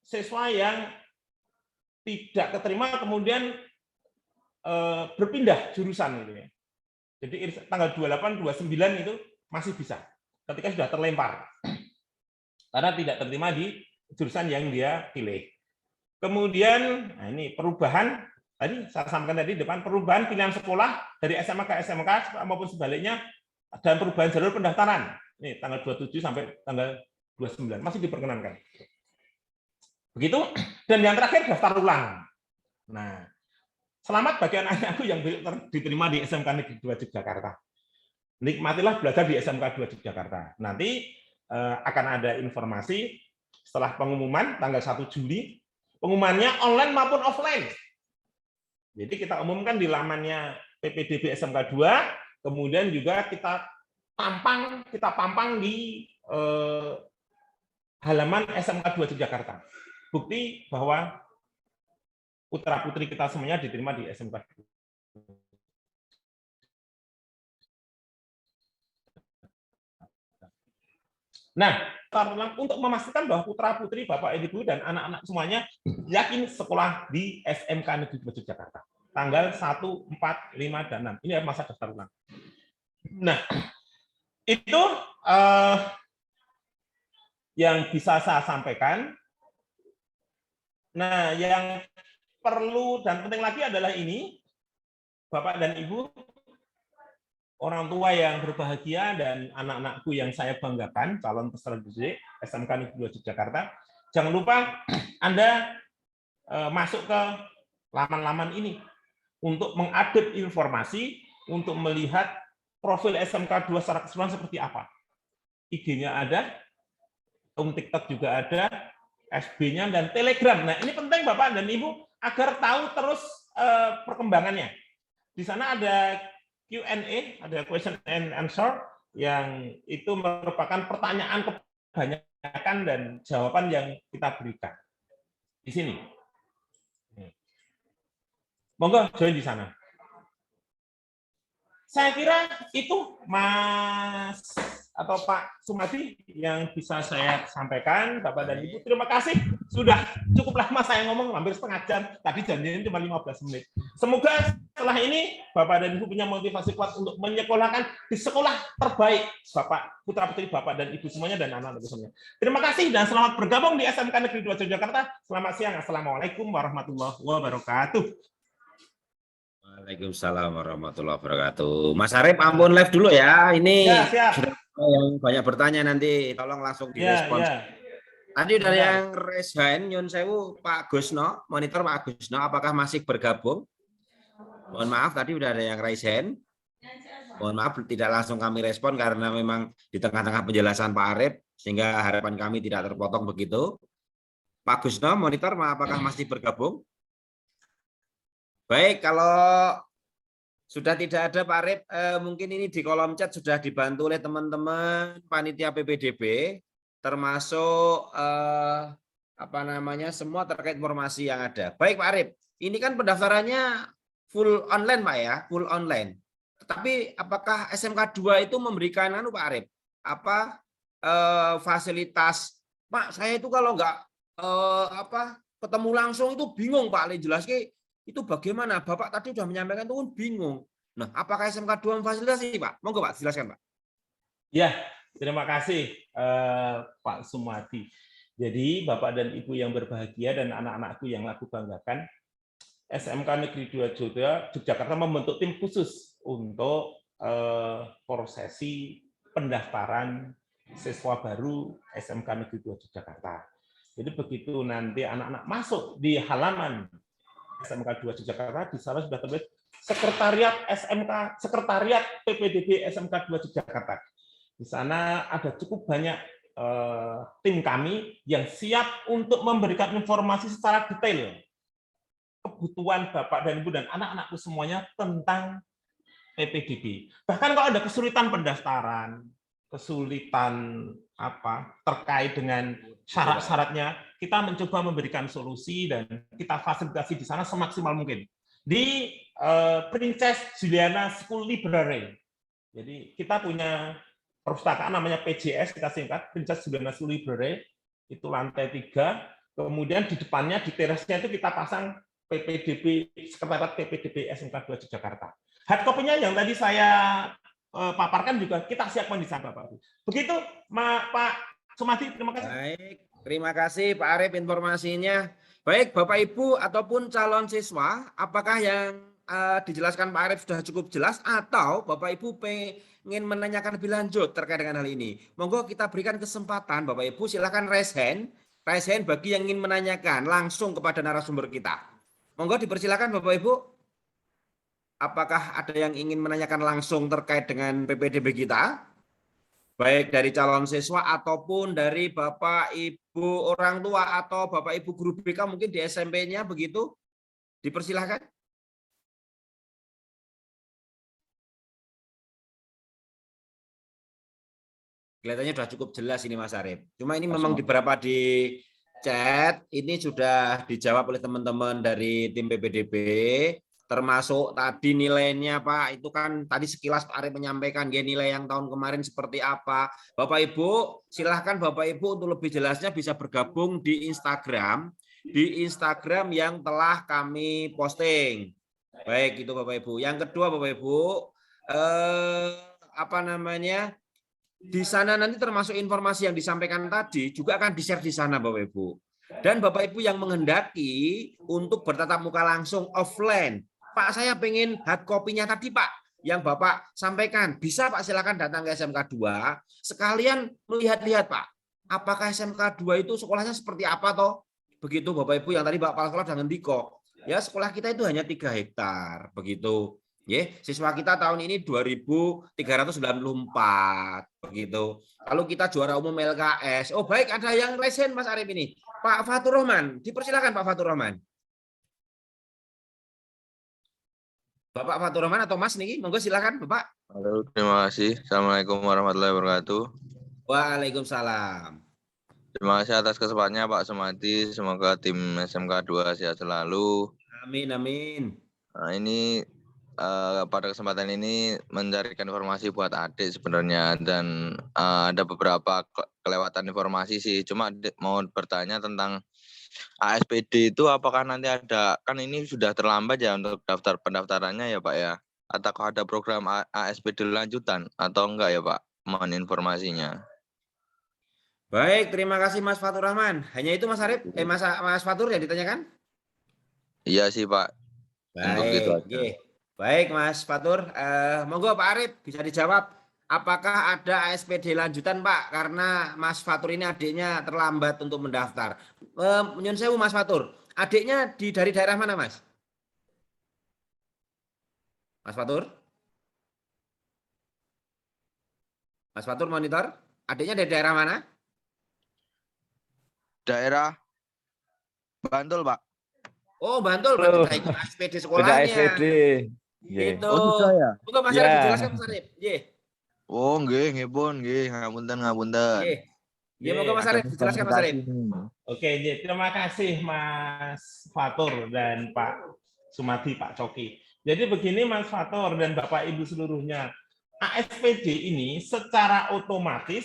siswa yang tidak keterima kemudian berpindah jurusan gitu ya. Jadi tanggal 28, 29 itu masih bisa ketika sudah terlempar karena tidak terterima di jurusan yang dia pilih. Kemudian nah ini perubahan tadi saya sampaikan tadi depan perubahan pilihan sekolah dari SMA ke SMK maupun sebaliknya dan perubahan jalur pendaftaran. Ini tanggal 27 sampai tanggal 29 masih diperkenankan. Begitu. Dan yang terakhir daftar ulang. Nah, selamat bagi anak-anakku yang diterima di SMK Negeri 2 Yogyakarta. Nikmatilah belajar di SMK 2 Yogyakarta. Nanti akan ada informasi setelah pengumuman tanggal 1 Juli. Pengumumannya online maupun offline. Jadi kita umumkan di lamannya PPDB SMK 2, kemudian juga kita pampang di halaman SMK 2 Yogyakarta. Bukti bahwa putra-putri kita semuanya diterima di SMK 2. Nah, daftar ulang untuk memastikan bahwa putra-putri, Bapak, Ibu, dan anak-anak semuanya yakin sekolah di SMK Negeri 2 Yogyakarta. Tanggal 1, 4, 5, dan 6. Ini masa daftar ulang. Nah, itu yang bisa saya sampaikan. Nah, yang perlu dan penting lagi adalah ini, Bapak dan Ibu, orang tua yang berbahagia dan anak-anakku yang saya banggakan, calon peserta didik SMK Negeri 2 Yogyakarta, jangan lupa Anda masuk ke laman-laman ini untuk mengupdate informasi, untuk melihat profil SMK 2 secara keseluruhan seperti apa. IG-nya ada, TikTok juga ada, FB-nya, dan Telegram. Nah, ini penting Bapak dan Ibu agar tahu terus perkembangannya. Di sana ada Q&A, ada question and answer, yang itu merupakan pertanyaan kebanyakan dan jawaban yang kita berikan. Di sini. Monggo join di sana. Saya kira itu Mas atau Pak Sumadi yang bisa saya sampaikan. Bapak dan Ibu, terima kasih. Sudah cukup lama saya ngomong, hampir setengah jam. Tadi janjinya cuma 15 menit. Semoga setelah ini Bapak dan Ibu punya motivasi kuat untuk menyekolahkan di sekolah terbaik Bapak, putra-putri Bapak dan Ibu semuanya, dan anak-anak semuanya. Terima kasih dan selamat bergabung di SMK Negeri 2 Yogyakarta. Selamat siang. Assalamualaikum warahmatullahi wabarakatuh. Waalaikumsalam warahmatullahi wabarakatuh. Mas Arif, ampun live dulu ya. Ini siap. Yang banyak bertanya nanti, tolong langsung direspon. Tadi udah yang raise hand, Nyun Sewu, Pak Gusno, monitor Pak Gusno, apakah masih bergabung? Mohon maaf, tadi udah ada yang raise hand. Mohon maaf, tidak langsung kami respon karena memang di tengah-tengah penjelasan Pak Arif, sehingga harapan kami tidak terpotong begitu. Pak Gusno, monitor, apakah masih bergabung? Baik, kalau sudah tidak ada Pak Arif, mungkin ini di kolom chat sudah dibantu oleh teman-teman panitia PPDB, termasuk semua terkait informasi yang ada. Baik Pak Arif, ini kan pendaftarannya full online Pak ya, full online. Tetapi apakah SMK 2 itu memberikan Pak Arif, fasilitas? Pak, saya itu kalau nggak ketemu langsung itu bingung Pak, jelasnya. Itu bagaimana? Bapak tadi sudah menyampaikan itu pun bingung. Nah, apakah SMK 2 memfasilitasi, Pak? Monggo, Pak, jelaskan, Pak. Ya, terima kasih, Pak Sumadi. Jadi, Bapak dan Ibu yang berbahagia dan anak-anakku yang aku banggakan, SMK Negeri 2 Yogyakarta membentuk tim khusus untuk prosesi pendaftaran siswa baru SMK Negeri 2 Yogyakarta. Jadi begitu nanti anak-anak masuk di halaman SMK 2 Yogyakarta, di sana sudah terlihat sekretariat PPDB SMK 2 Yogyakarta. Di sana ada cukup banyak tim kami yang siap untuk memberikan informasi secara detail kebutuhan Bapak dan Ibu dan anak-anakku semuanya tentang PPDB. Bahkan kalau ada kesulitan pendaftaran, kesulitan terkait dengan syarat-syaratnya, kita mencoba memberikan solusi dan kita fasilitasi di sana semaksimal mungkin. Di Princess Juliana School Library. Jadi kita punya perpustakaan namanya PJS, kita singkat, Princess Juliana School Library, itu lantai 3. Kemudian di depannya, di terasnya itu kita pasang PPDB, sekretariat PPDB SMK 2 Yogyakarta. Hard copy-nya yang tadi saya paparkan juga kita siapkan di sana, Pak. Begitu, Pak Sumadi, terima kasih. Baik, terima kasih Pak Arif informasinya. Baik, Bapak Ibu ataupun calon siswa, apakah yang dijelaskan Pak Arif sudah cukup jelas atau Bapak Ibu ingin menanyakan lebih lanjut terkait dengan hal ini? Monggo kita berikan kesempatan Bapak Ibu, silakan raise hand bagi yang ingin menanyakan langsung kepada narasumber kita. Monggo dipersilakan Bapak Ibu. Apakah ada yang ingin menanyakan langsung terkait dengan PPDB kita? Baik dari calon siswa ataupun dari Bapak Ibu orang tua atau Bapak Ibu guru BK mungkin di SMP-nya begitu. Dipersilahkan. Kelihatannya sudah cukup jelas ini Mas Arif. Cuma ini memang di beberapa di chat ini sudah dijawab oleh teman-teman dari tim PPDB. termasuk tadi nilainya Pak, itu kan tadi sekilas Pak Arif menyampaikan nilai yang tahun kemarin seperti apa. Bapak Ibu, silahkan Bapak Ibu untuk lebih jelasnya bisa bergabung di Instagram yang telah kami posting. Baik, itu Bapak Ibu. Yang kedua Bapak Ibu, di sana nanti termasuk informasi yang disampaikan tadi juga akan di-share di sana Bapak Ibu. Dan Bapak Ibu yang menghendaki untuk bertatap muka langsung offline, Pak saya pengen hard copy-nya tadi Pak, yang Bapak sampaikan, bisa Pak silakan datang ke SMK 2, sekalian melihat-lihat Pak, apakah SMK 2 itu sekolahnya seperti apa toh? Begitu Bapak Ibu yang tadi Pak Kepala Sekolah jangan diko. Ya sekolah kita itu hanya 3 hektar, begitu. Siswa kita tahun ini 2.394, begitu. Kalau kita juara umum LKS, oh baik ada yang resen Mas Arif ini. Pak Fatur Rahman, dipersilakan Pak Fatur Rahman. Bapak Fatur Rahman atau Mas nih, monggo silakan Bapak. Halo, terima kasih. Assalamualaikum warahmatullahi wabarakatuh. Waalaikumsalam. Terima kasih atas kesempatannya Pak Sumadi. Semoga tim SMK 2 sehat selalu. Amin, amin. Nah, ini pada kesempatan ini mencarikan informasi buat adik sebenarnya, dan ada beberapa kelewatan informasi sih. Cuma mau bertanya tentang ASPD itu, apakah nanti ada, kan ini sudah terlambat ya untuk daftar pendaftarannya ya Pak ya? Ataukah ada program ASPD lanjutan atau enggak ya Pak? Mohon informasinya. Baik, terima kasih Mas Fatur Rahman. Hanya itu Mas Arif, Mas Fatur yang ditanyakan? Iya sih Pak. Untuk itu Baik, aja. Baik Mas Fatur. Monggo Pak Arif bisa dijawab. Apakah ada ASPD lanjutan Pak? Karena Mas Fatur ini adiknya terlambat untuk mendaftar. Nyun sewu Mas Fatur, adiknya dari daerah mana Mas? Mas Fatur? Mas Fatur monitor, adiknya dari daerah mana? Daerah Bantul Pak. Oh Bantul, berarti tidak ikut ASPD sekolahnya. ASPD. Gitu. Oh sudah ya? Monggo Mas Ya. Arif dijelaskan Mas Arif. Oh nggih pun nggih, ngapunten. Monggo Mas Arif dijelaskan Mas Arif. Oke, terima kasih Mas Fatur dan Pak Sumadi, Pak Coki. Jadi begini Mas Fatur dan Bapak Ibu seluruhnya, ASPD ini secara otomatis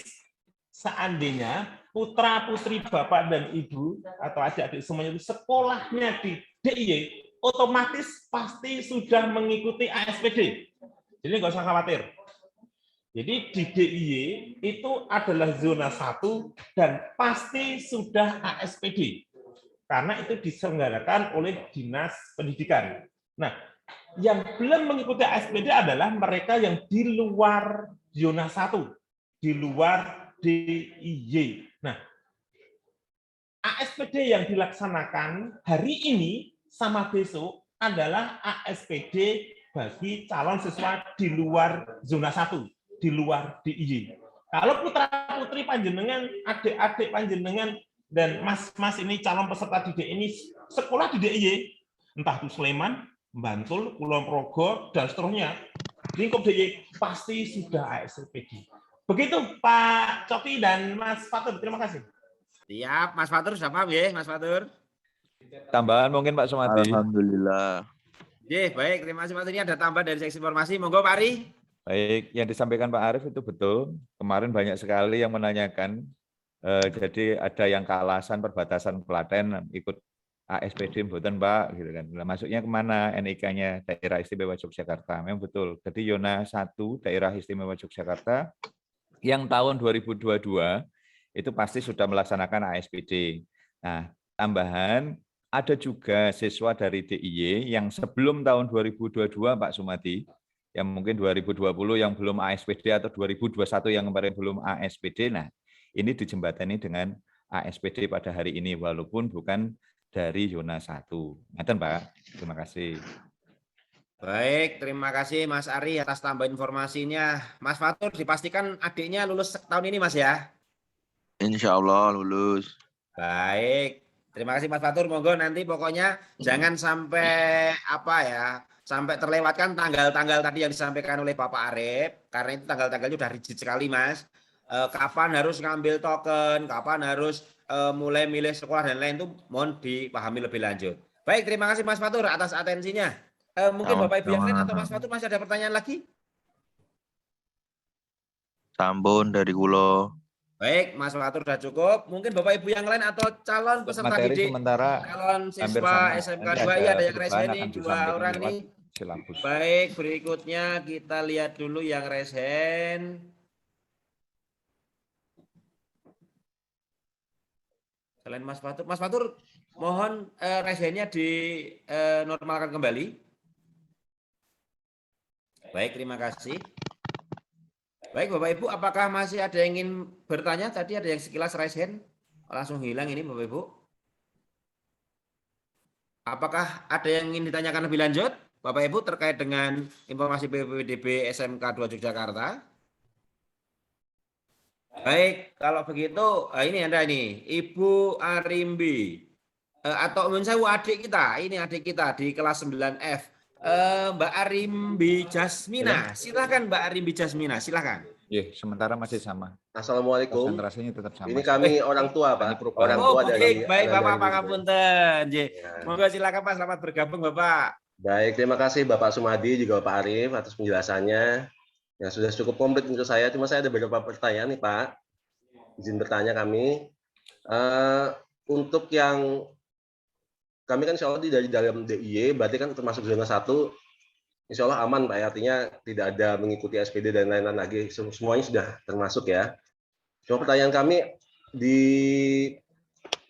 seandainya putra-putri Bapak dan Ibu atau adik-adik semuanya itu sekolahnya di DIY, otomatis pasti sudah mengikuti ASPD. Jadi nggak usah khawatir. Jadi di DIY itu adalah zona 1 dan pasti sudah ASPD. Karena itu diselenggarakan oleh Dinas Pendidikan. Nah, yang belum mengikuti ASPD adalah mereka yang di luar zona 1, di luar DIY. Nah, ASPD yang dilaksanakan hari ini sama besok adalah ASPD bagi calon siswa di luar zona 1, di luar DIY. Kalau putra-putri panjenengan, adik-adik panjenengan, dan mas-mas ini calon peserta didik ini sekolah di DIY, entah itu Sleman, Bantul, Kulon Progo, dan seterusnya, lingkup DIY pasti sudah ASPD. Begitu Pak Coki dan Mas Fatur, terima kasih. Siap, Mas Fatur sudah paham ya, Mas Fatur? Tambahan mungkin Pak Sumadi. Alhamdulillah. Baik, terima kasih Mas. Ini ada tambahan dari seksi informasi. Monggo Pak Ari. Baik, yang disampaikan Pak Arif itu betul. Kemarin banyak sekali yang menanyakan. Jadi ada yang ke Alasan perbatasan Klaten ikut ASPD mboten Pak, gitu kan. Nah, masuknya kemana? NIK-nya Daerah Istimewa Yogyakarta. Memang betul. Jadi zona 1 Daerah Istimewa Yogyakarta yang tahun 2022 itu pasti sudah melaksanakan ASPD. Nah, tambahan ada juga siswa dari DIY yang sebelum tahun 2022 Pak Sumadi, yang mungkin 2020 yang belum ASPD atau 2021 yang kemarin belum ASPD. Nah, ini dijembatani dengan ASPD pada hari ini walaupun bukan dari zona 1. Ngaten Pak. Terima kasih. Baik, terima kasih Mas Ari atas tambahan informasinya. Mas Fatur, dipastikan adiknya lulus tahun ini Mas ya? Insya Allah lulus. Baik, terima kasih Mas Fatur. Monggo nanti pokoknya jangan sampai sampai terlewatkan tanggal-tanggal tadi yang disampaikan oleh Bapak Arif, karena itu tanggal-tanggalnya sudah rigid sekali Mas. Kapan harus ngambil token, kapan harus mulai milih sekolah dan lain itu mohon dipahami lebih lanjut. Baik, terima kasih Mas Fatur atas atensinya. Mungkin Bapak Ibu yang lain atau Mas Sama-sama. Fatur masih ada pertanyaan lagi? Sampun dari kulo. Baik, Mas Fatur sudah cukup. Mungkin Bapak Ibu yang lain atau calon Untuk peserta materi didik, sementara calon hampir siswa sama. SMK Nanti 2 ada iya ada yang perubahan resen nih, akan 2 disampaikan orang lewat nih. silabus. Baik, berikutnya kita lihat dulu yang resen. Selain Mas Fatur mohon resennya dinormalkan kembali. Baik, terima kasih. Baik, Bapak Ibu, apakah masih ada yang ingin bertanya? Tadi ada yang sekilas raise hand, langsung hilang ini Bapak Ibu. Apakah ada yang ingin ditanyakan lebih lanjut, Bapak Ibu, terkait dengan informasi PPDB SMK 2 Yogyakarta? Baik, kalau begitu, ini Anda ini, Ibu Arimbi. Atau saya adik kita, ini adik kita di kelas 9F. Mbak Arimbi Jasmina, silakan Mbak Arimbi Jasmina, silakan. Iya, sementara masih sama. Assalamualaikum. Konsentrasinya tetap sama. Ini kami orang tua, Ini Pak. perubahan. Orang Oh, tua baik, dari baik Bapak Ananda Pangapunten. Ya. Monggo silakan Pak, selamat bergabung Bapak. Baik, terima kasih Bapak Sumadi juga Bapak Arif atas penjelasannya. Yang sudah cukup komplit untuk saya. Cuma saya ada beberapa pertanyaan nih Pak. Izin bertanya kami. Untuk yang kami kan insya Allah dari dalam DIY, berarti kan termasuk zona 1, insya Allah aman Pak. Artinya tidak ada mengikuti SPD dan lain-lain lagi. Semuanya sudah termasuk ya. Cuma pertanyaan kami di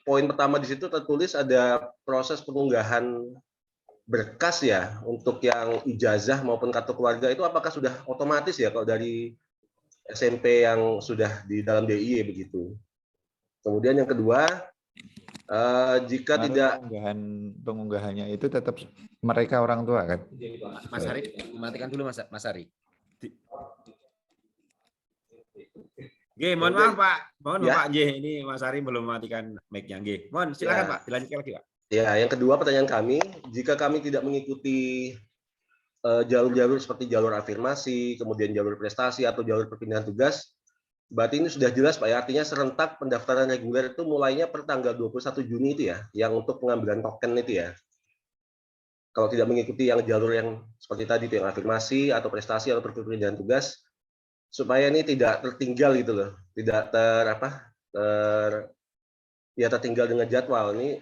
poin pertama di situ tertulis ada proses pengunggahan berkas ya untuk yang ijazah maupun kartu keluarga itu apakah sudah otomatis ya kalau dari SMP yang sudah di dalam DIY begitu. Kemudian yang kedua, jika Kemarin tidak pengunggahannya itu tetap mereka orang tua kan. Mas Ari, matikan dulu Mas Ari. Nggih, mohon maaf Pak. Mohon Ya. Pak, nggih ini Mas Ari belum matikan mic-nya nggih. Mohon silakan Ya. Pak, dilanjutkan lagi Pak. ya yang kedua pertanyaan kami, jika kami tidak mengikuti jalur-jalur seperti jalur afirmasi, kemudian jalur prestasi atau jalur perpindahan tugas, berarti ini sudah jelas Pak ya, artinya serentak pendaftaran reguler itu mulainya per tanggal 21 Juni itu ya, yang untuk pengambilan token itu ya. Kalau tidak mengikuti yang jalur yang seperti tadi itu yang afirmasi atau prestasi atau perpindahan tugas, supaya ini tidak tertinggal gitu loh, tidak tertinggal dengan jadwal. Ini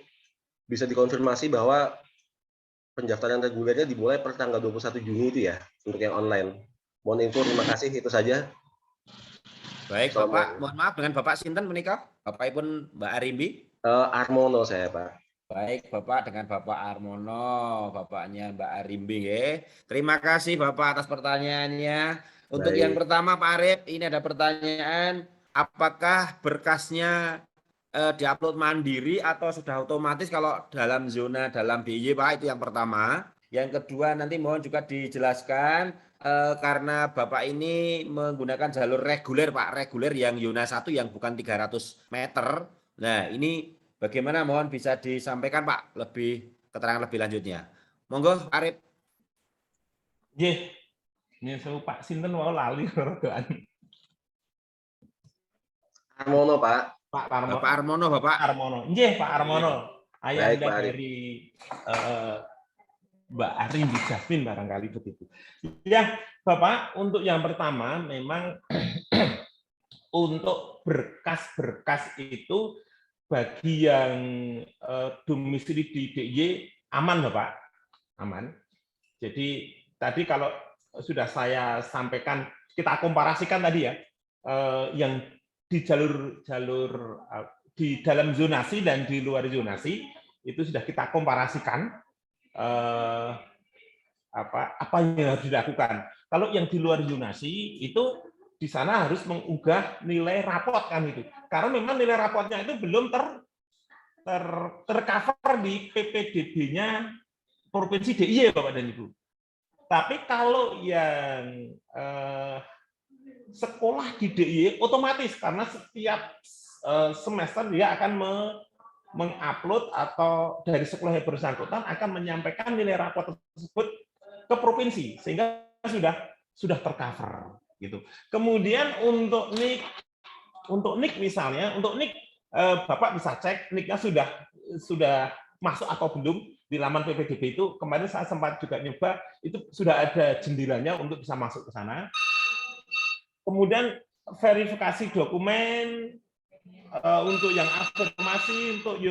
bisa dikonfirmasi bahwa pendaftaran regulernya dimulai per tanggal 21 Juni itu ya, untuk yang online. Mohon info, terima kasih, itu saja. Baik Bapak, mohon maaf dengan Bapak Sinten menikah? Bapak pun Mbak Arimbi? Armono saya Pak. Baik Bapak dengan Bapak Armono, Bapaknya Mbak Arimbi ya. Terima kasih Bapak atas pertanyaannya. Untuk Baik. yang pertama Pak Arif, ini ada pertanyaan, apakah berkasnya diupload mandiri atau sudah otomatis kalau dalam zona dalam DIY Pak? Itu yang pertama. Yang kedua nanti mohon juga dijelaskan karena Bapak ini menggunakan jalur reguler Pak, reguler yang zona 1 yang bukan 300 meter. Nah ini bagaimana, mohon bisa disampaikan Pak lebih keterangan lebih lanjutnya. Monggo Arif. Nggih. Ini Pak Sinten mau lali rodoan. Armono Pak. Pak Armono. Bapak Armono, Bapak. Armono. Nggih, Pak Armono. Ayah Baik, Pak Arif. dari Mbak Arimbi Jasmine barangkali begitu. Ya, Bapak, untuk yang pertama memang untuk berkas-berkas itu bagi yang domisili di DIY aman, Bapak. Aman. Jadi tadi kalau sudah saya sampaikan, kita komparasikan tadi ya, yang di jalur di dalam zonasi dan di luar zonasi itu sudah kita komparasikan apa yang harus dilakukan. Kalau yang di luar zonasi itu di sana harus mengunggah nilai rapot kan itu. Karena memang nilai rapotnya itu belum tercover di PPDB-nya Provinsi DIY Bapak dan Ibu. Tapi kalau yang sekolah di DIY otomatis karena setiap semester dia akan mengupload atau dari sekolah yang bersangkutan akan menyampaikan nilai rapot tersebut ke provinsi sehingga sudah tercover gitu. Kemudian untuk NIK misalnya, untuk NIK Bapak bisa cek NIK-nya sudah masuk atau belum. di laman PPDB itu kemarin saya sempat juga nyoba, itu sudah ada jendelanya untuk bisa masuk ke sana. Kemudian verifikasi dokumen untuk yang afirmasi, untuk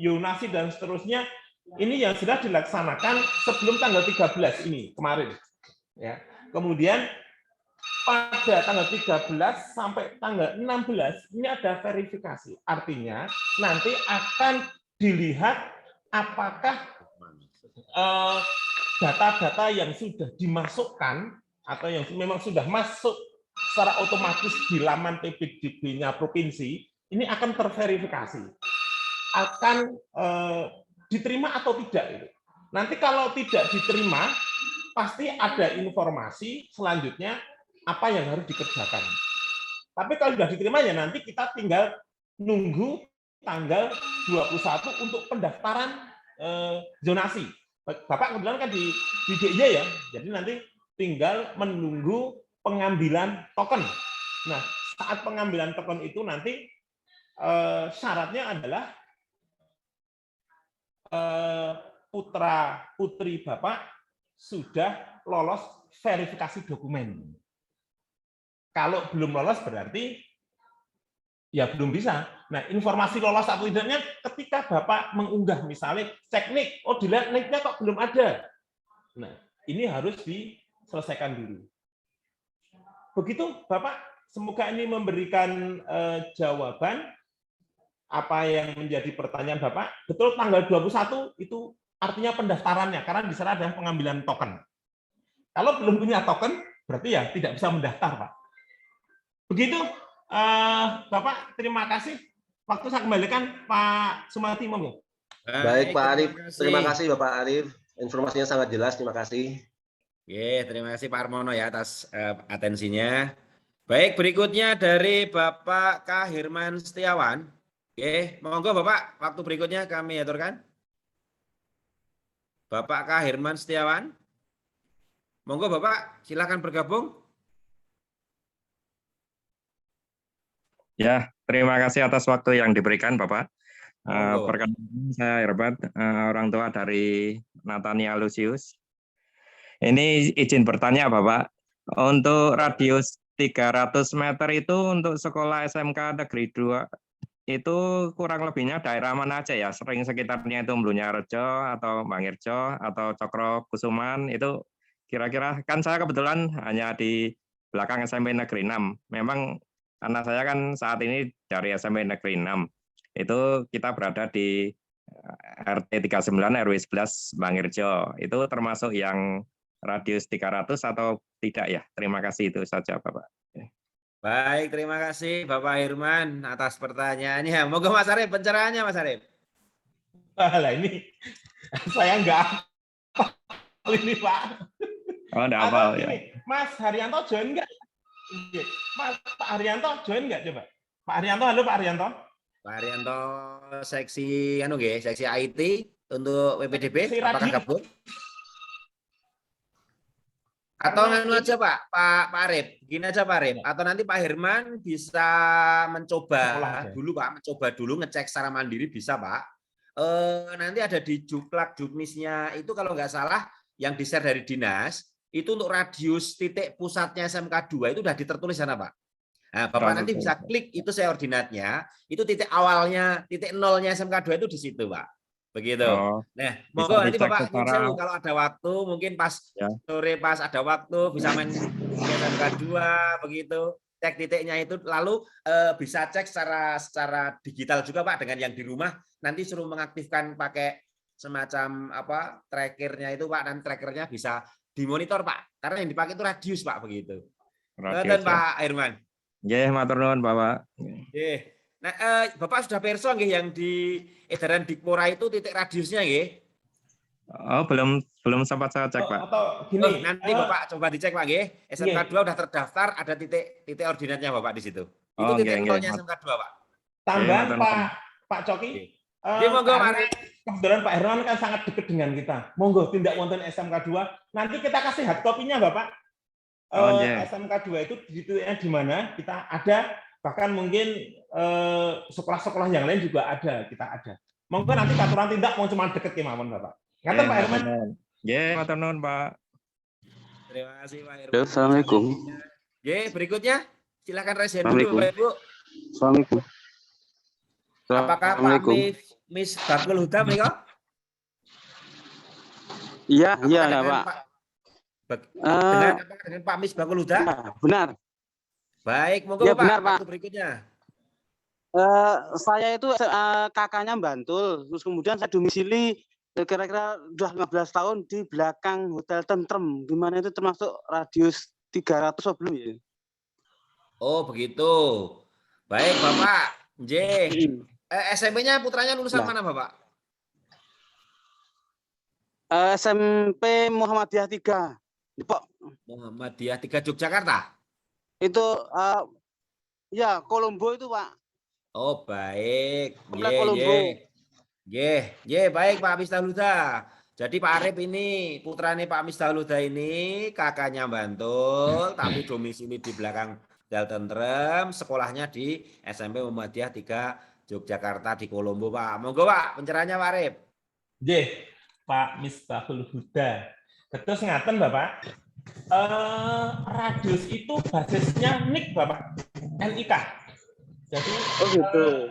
yonasi dan seterusnya, ini yang sudah dilaksanakan sebelum tanggal 13 ini kemarin. Ya. Kemudian pada tanggal 13 sampai tanggal 16 ini ada verifikasi. Artinya nanti akan dilihat apakah data-data yang sudah dimasukkan atau yang memang sudah masuk secara otomatis di laman PPDB-nya provinsi ini akan terverifikasi, akan diterima atau tidak itu. Nanti kalau tidak diterima, pasti ada informasi selanjutnya apa yang harus dikerjakan. Tapi kalau sudah diterima ya nanti kita tinggal nunggu tanggal 21 untuk pendaftaran zonasi. Bapak kebetulan kan di DIY ya, jadi nanti tinggal menunggu pengambilan token. Nah, saat pengambilan token itu nanti syaratnya adalah putra putri Bapak sudah lolos verifikasi dokumen. Kalau belum lolos berarti ya belum bisa. Nah, informasi lolos atau tidaknya ketika Bapak mengunggah misalnya cek nik, oh dilihat niknya kok belum ada. Nah, ini harus diselesaikan dulu. Begitu Bapak, semoga ini memberikan jawaban apa yang menjadi pertanyaan Bapak. Betul tanggal 21 itu artinya pendaftarannya, karena di sana ada pengambilan token. Kalau belum punya token, berarti ya tidak bisa mendaftar, Pak. Begitu, Bapak, terima kasih. Waktu saya kembalikan Pak Sumadi, monggo. Baik, Pak Arief. Terima kasih, Bapak Arief. Informasinya sangat jelas. Terima kasih. Terima kasih Pak Armono ya atas atensinya. Baik, berikutnya dari Bapak Kahirman Setiawan. Monggo Bapak, waktu berikutnya kami aturkan. Bapak Kahirman Setiawan. Monggo Bapak, silakan bergabung. Ya, terima kasih atas waktu yang diberikan, Bapak. Perkenalkan, saya Herbert, orang tua dari Nathania Lucius. Ini izin bertanya, Bapak. Untuk radius 300 meter itu untuk sekolah SMK Negeri 2, itu kurang lebihnya daerah mana aja ya? Sering sekitarnya itu Mlunyarjo atau Mangirjo atau Cokro Kusuman, itu kira-kira, kan saya kebetulan hanya di belakang SMP Negeri 6. Memang anak saya kan saat ini dari SMP Negeri 6. Itu kita berada di RT 39 RW 11 Mangirjo. Itu termasuk yang radius 300 atau tidak ya? Terima kasih, itu saja Bapak. Baik, terima kasih Bapak Hirman atas pertanyaannya. Moga Mas Arief pencerahannya, Mas Arief. Lah ini saya enggak hafal ini, Pak. Oh, enggak hafal ya. Mas Haryanto join enggak? Pak Haryanto join enggak coba? Pak Haryanto, halo Pak Haryanto. Pak Haryanto seksi seksi IT untuk PPDB, apakah gabung? Atau nganu aja Pak Arief, gini aja Pak Arief, atau nanti Pak Hirman bisa mencoba dulu ngecek secara mandiri bisa Pak. Nanti ada di Juklak Juknisnya itu kalau nggak salah yang di-share dari dinas itu untuk radius titik pusatnya SMK 2 itu sudah ditertulis sana Pak. Nah, Bapak nanti bisa klik itu koordinatnya, itu titik awalnya, titik nolnya SMK 2 itu di situ Pak. Begitu. Nah, monggo nanti Bapak kalau ada waktu mungkin pas sore pas ada waktu bisa main SMK 2 begitu, cek titiknya itu lalu bisa cek secara digital juga Pak dengan yang di rumah nanti suruh mengaktifkan pakai semacam apa trackernya itu Pak, dan trackernya bisa dimonitor Pak. Karena yang dipakai itu radius Pak begitu. Dan Pak Hirman. Nggih, matur nuwun Bapak. Nggih. Nah, Bapak sudah perso nggih yang di edaran Dikpora itu titik radiusnya nggih? Oh, belum sempat saya cek, Pak. Atau gini, nanti Bapak coba dicek Pak nggih. SMK 2 udah terdaftar, ada titik ordinatnya Bapak di situ. Itu titik nolnya SMK 2, Pak. Tambahan Pak Coki. Monggo Pak. Kebetulan Pak Herman kan sangat dekat dengan kita. Monggo tindak wonten SMK 2. Nanti kita kasih hard copy-nya, Bapak. SMK 2 itu di mana kita ada, bahkan mungkin sekolah-sekolah yang lain juga ada, kita ada. Monggo nanti aturan tindak mau cuma deket kemauan Bapak. Ngaten Pak Herman. Ya, matur nuwun, Pak. Terima kasih Pak Herman. Halo, Assalamualaikum. Oke, berikutnya silakan raise hand dulu Bapak Ibu. Assalamualaikum. Apakah Pak Miss Bakul Huda mereka? Iya, iya, dengan Pak. Dengan Pak Miss Bakul Huda? Ya, benar. Baik, monggo Ya, Pak. benar, Pak. Waktu berikutnya. Saya itu kakaknya Bantul, terus kemudian saya domisili kira-kira udah 15 tahun di belakang Hotel Tentrem. Gimana itu termasuk radius 300 atau belum ya? Oh, begitu. Baik, Bapak. J. SMP-nya putranya lulusan mana, Bapak? SMP Muhammadiyah 3. Depok. Muhammadiyah 3 Yogyakarta. Itu ya Kolombo itu, Pak. Oh, baik. Kolombo. Baik Pak Miftahul-Huda. Jadi Pak Arif ini putranya Pak Miftahul-Huda ini kakaknya Bantul, tapi domisili di belakang Hotel Tentrem, sekolahnya di SMP Muhammadiyah 3 Yogyakarta di Kolombo, Pak. Monggo Pak, pencerahannya Pak Arif. Nggih, Pak Miftahul-Huda. Terus ngaten Bapak. Radius itu basisnya NIK Bapak. NIK. Jadi gitu.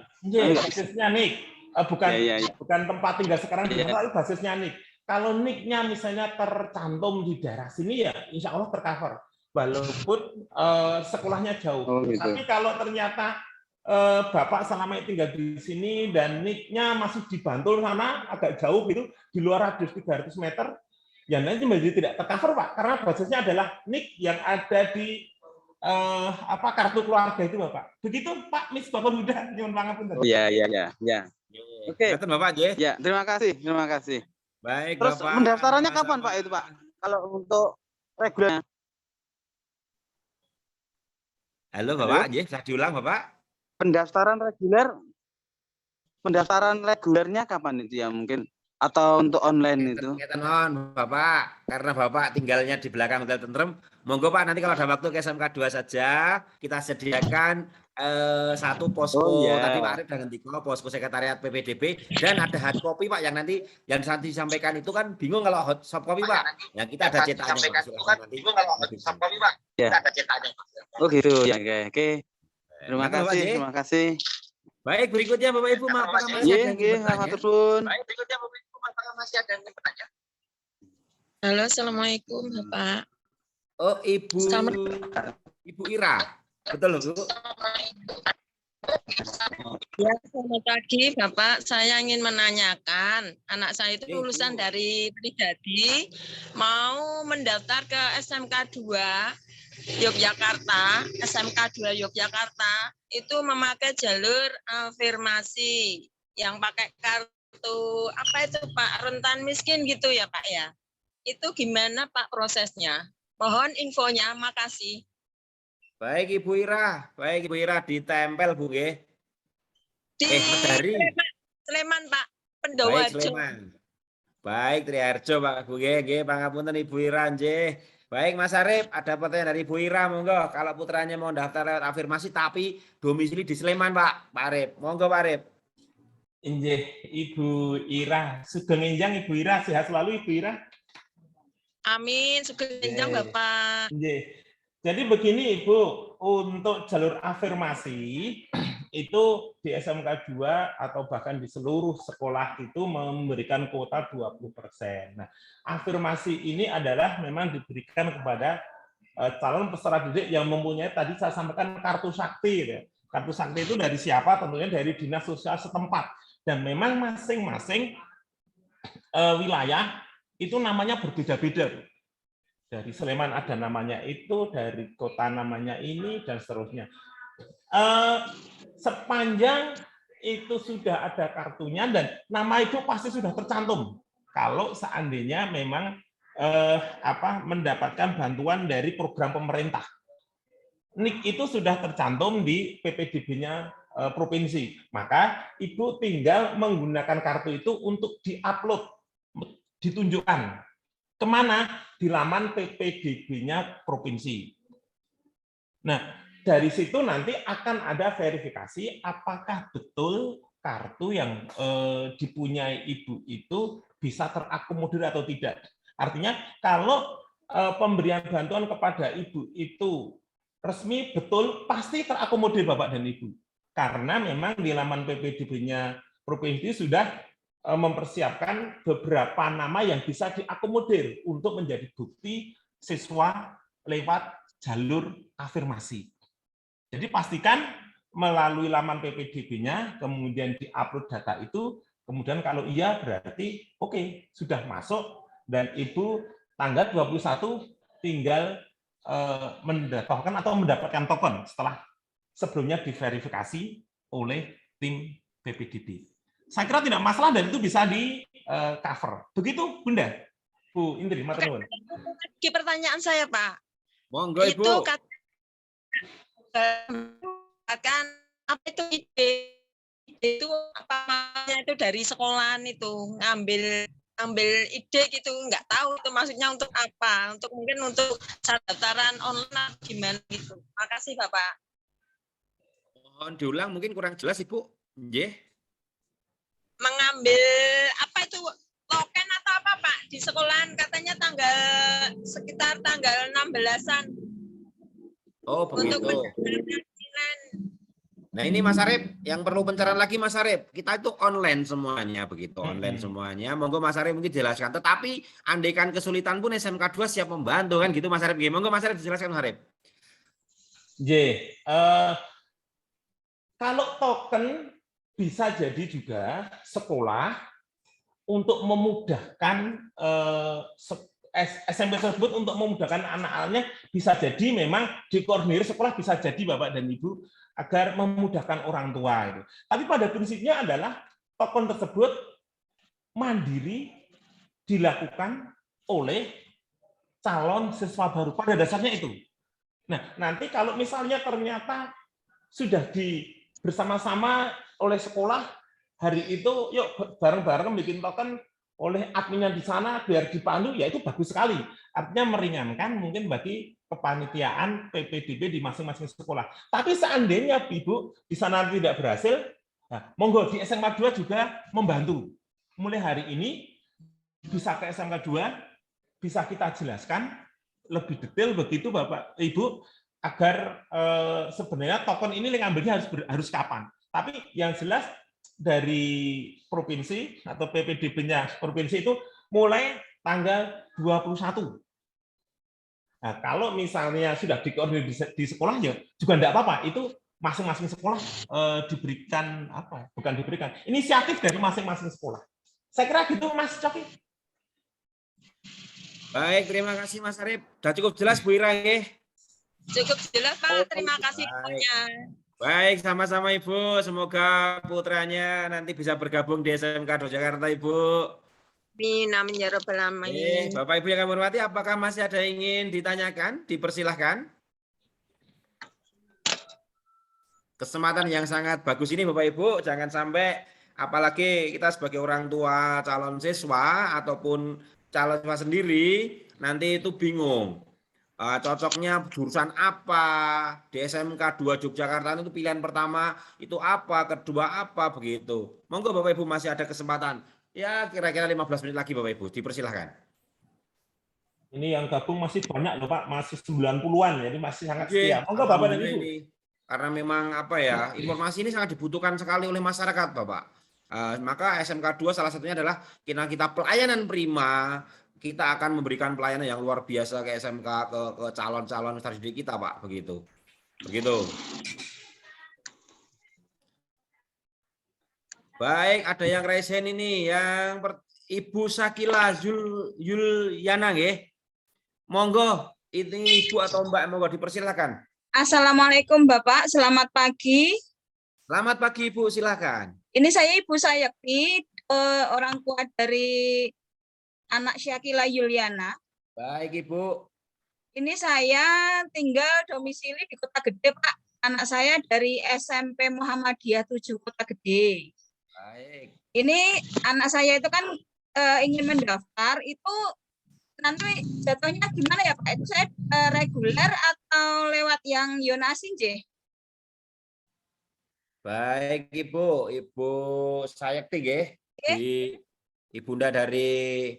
basisnya NIK. Bukan tempat tinggal sekarang di Jakarta, itu basisnya NIK. Kalau NIK-nya misalnya tercantum di daerah sini ya insya Allah tercover. Walaupun sekolahnya jauh. Gitu. Tapi kalau ternyata Bapak selama tinggal di sini dan NIK-nya masih di Bantul sana agak jauh gitu, di luar radius 300 meter, ya nanti menjadi tidak tercover Pak, karena basisnya adalah NIK yang ada di kartu keluarga itu Bapak. Begitu Pak Miss Bakul-Huda, nyuwun pangapunten. Iya. Oke. Bapak, Ya, terima kasih. Baik, Terus Bapak. pendaftarannya kapan Pak itu Pak? Kalau untuk reguler. Halo Bapak, bisa diulang Bapak? Pendaftaran regulernya kapan itu ya mungkin? Atau untuk online itu? Bapak, karena Bapak tinggalnya di belakang Hotel Tentrem, monggo Pak nanti kalau ada waktu ke SMK 2 saja, kita sediakan satu posko. Tadi Pak Arif dengan Tiko, posko sekretariat PPDB, dan ada hard copy Pak yang nanti disampaikan itu kan bingung kalau soft copy Pak. Yang kita ada cetaknya. Oh gitu ya, oke. Terima kasih. Baik, berikutnya Bapak Ibu, apakah masih ada yang ingin bertanya? Halo, Assalamualaikum Bapak. Oh, Ibu Ira. Betul, Bu? Ya, selamat pagi Bapak. Saya ingin menanyakan, anak saya itu lulusan dari pribadi, mau mendaftar ke SMK 2 Yogyakarta, SMK 2 Yogyakarta, itu memakai jalur afirmasi yang pakai kartu, apa itu Pak, rentan miskin gitu ya Pak ya. Itu gimana Pak prosesnya? Mohon infonya, makasih. Baik Ibu Ira, ditempel Bu nggih. Di Sleman Pak, Pendowarjo. Baik Triharjo Pak Bu nggih, pangapunten Ibu Ira nggih. Baik Mas Arif, ada pertanyaan dari Ibu Ira, monggo. Kalau putranya mau daftar lewat afirmasi tapi domisili di Sleman Pak Arif. Monggo Pak Arif. Injih, Ibu Ira, sugeng enjang Ibu Ira, sehat selalu Ibu Ira. Amin, sugeng enjang Bapak. Injih. Jadi begini Ibu, untuk jalur afirmasi itu di SMK 2 atau bahkan di seluruh sekolah itu memberikan kuota 20%. Nah, afirmasi ini adalah memang diberikan kepada calon peserta didik yang mempunyai, tadi saya sampaikan, kartu sakti. Ya. Kartu sakti itu dari siapa? Tentunya dari dinas sosial setempat. Dan memang masing-masing wilayah itu namanya berbeda-beda. Dari Sleman ada namanya itu, dari kota namanya ini, dan seterusnya. Sepanjang itu sudah ada kartunya dan nama itu pasti sudah tercantum. Kalau seandainya memang mendapatkan bantuan dari program pemerintah. NIK itu sudah tercantum di PPDB-nya provinsi. Maka Ibu tinggal menggunakan kartu itu untuk diupload, ditunjukkan. Kemana? Di laman PPDB-nya provinsi. Nah, dari situ nanti akan ada verifikasi apakah betul kartu yang dipunyai Ibu itu bisa terakomodir atau tidak. Artinya kalau pemberian bantuan kepada ibu itu resmi betul, pasti terakomodir Bapak dan Ibu. Karena memang di laman PPDB-nya provinsi sudah mempersiapkan beberapa nama yang bisa diakomodir untuk menjadi bukti siswa lewat jalur afirmasi. Jadi pastikan melalui laman PPDB-nya, kemudian diupload data itu, kemudian kalau iya berarti oke, sudah masuk, dan Ibu tanggal 21 tinggal mendapatkan token setelah sebelumnya diverifikasi oleh tim PPDB. Saya kira tidak masalah dan itu bisa di cover. Begitu, Bunda? Bu Indri, matur nuwun. Lagi pertanyaan saya, Pak. Monggo Ibu. Itu kan apa itu ide itu apa namanya itu dari sekolahan itu ngambil ide gitu, nggak tahu itu maksudnya untuk apa, untuk mungkin untuk daftaran online gimana gitu. Makasih Bapak. Mohon diulang, mungkin kurang jelas Ibu. Nggih. Mengambil apa itu token atau apa Pak di sekolahan katanya sekitar tanggal 16-an. Oh begitu. Untuk pendaftaran. Nah ini Mas Arif, yang perlu pencerahan lagi Mas Arif, kita itu online semuanya begitu, online semuanya. Monggo Mas Arif mungkin jelaskan. Tetapi andaikan kesulitan pun SMK 2 siap membantu kan gitu Mas Arif. Monggo Mas Arif dijelaskan Mas Arif. Kalau token bisa jadi juga sekolah untuk memudahkan SMP tersebut untuk memudahkan anak-anaknya, bisa jadi memang dikoordinir sekolah, bisa jadi Bapak dan Ibu agar memudahkan orang tua itu. Tapi pada prinsipnya adalah token tersebut mandiri dilakukan oleh calon siswa baru pada dasarnya itu. Nah, nanti kalau misalnya ternyata sudah bersama-sama oleh sekolah hari itu, yuk bareng-bareng bikin token oleh adminnya di sana biar dipandu, ya itu bagus sekali. Artinya meringankan mungkin bagi kepanitiaan PPDB di masing-masing sekolah. Tapi seandainya Ibu di sana tidak berhasil, nah, monggo di SMK 2 juga membantu. Mulai hari ini bisa ke SMK 2, bisa kita jelaskan lebih detail begitu Bapak Ibu, agar sebenarnya token ini ngambilnya harus kapan. Tapi yang jelas dari provinsi atau PPDB-nya provinsi itu mulai tanggal 21. Nah, kalau misalnya sudah dikoordinir di sekolah ya juga enggak apa-apa. Itu masing-masing sekolah diberikan apa? Bukan diberikan, inisiatif dari masing-masing sekolah. Saya kira gitu Mas Coki. Baik, terima kasih Mas Arif. Sudah cukup jelas Bu Ira nggih? Cukup jelas Pak, terima kasih infonya. Baik, sama-sama Ibu. Semoga putranya nanti bisa bergabung di SMK 2 Jakarta, Ibu. Amin ya rabbal alamin. Bapak Ibu yang kami hormati, apakah masih ada yang ingin ditanyakan? Dipersilahkan. Kesempatan yang sangat bagus ini Bapak Ibu, jangan sampai apalagi kita sebagai orang tua calon siswa ataupun calon siswa sendiri nanti itu bingung. Cocoknya jurusan apa di SMK 2 Yogyakarta itu pilihan pertama itu apa, kedua apa begitu. Monggo Bapak Ibu masih ada kesempatan. Ya kira-kira 15 menit lagi Bapak Ibu, dipersilahkan. Ini yang gabung masih banyak loh Pak, masih 90-an, jadi masih sangat setia. Monggo Bapak dan Ibu. Karena memang apa ya, informasi ini sangat dibutuhkan sekali oleh masyarakat Bapak. Maka SMK 2 salah satunya adalah kita pelayanan prima. Kita akan memberikan pelayanan yang luar biasa ke SMK, ke calon-calon peserta didik kita, Pak. Begitu. Baik, ada yang resen ini, yang Ibu Sakila Yuliana, nggih. Monggo, ini Ibu atau Mbak, monggo dipersilakan. Assalamualaikum Bapak, selamat pagi. Selamat pagi Ibu, silakan. Ini saya Ibu Sayakti, orang tua dari anak Syakila Yuliana. Baik Ibu. Ini saya tinggal domisili di Kota Gede Pak. Anak saya dari SMP Muhammadiyah 7 Kota Gede. Baik. Ini anak saya itu kan ingin mendaftar, itu nanti jatuhnya gimana ya Pak? Itu saya reguler atau lewat yang Yonasi nggih? Baik Ibu Sayakti nggih. Ibunda dari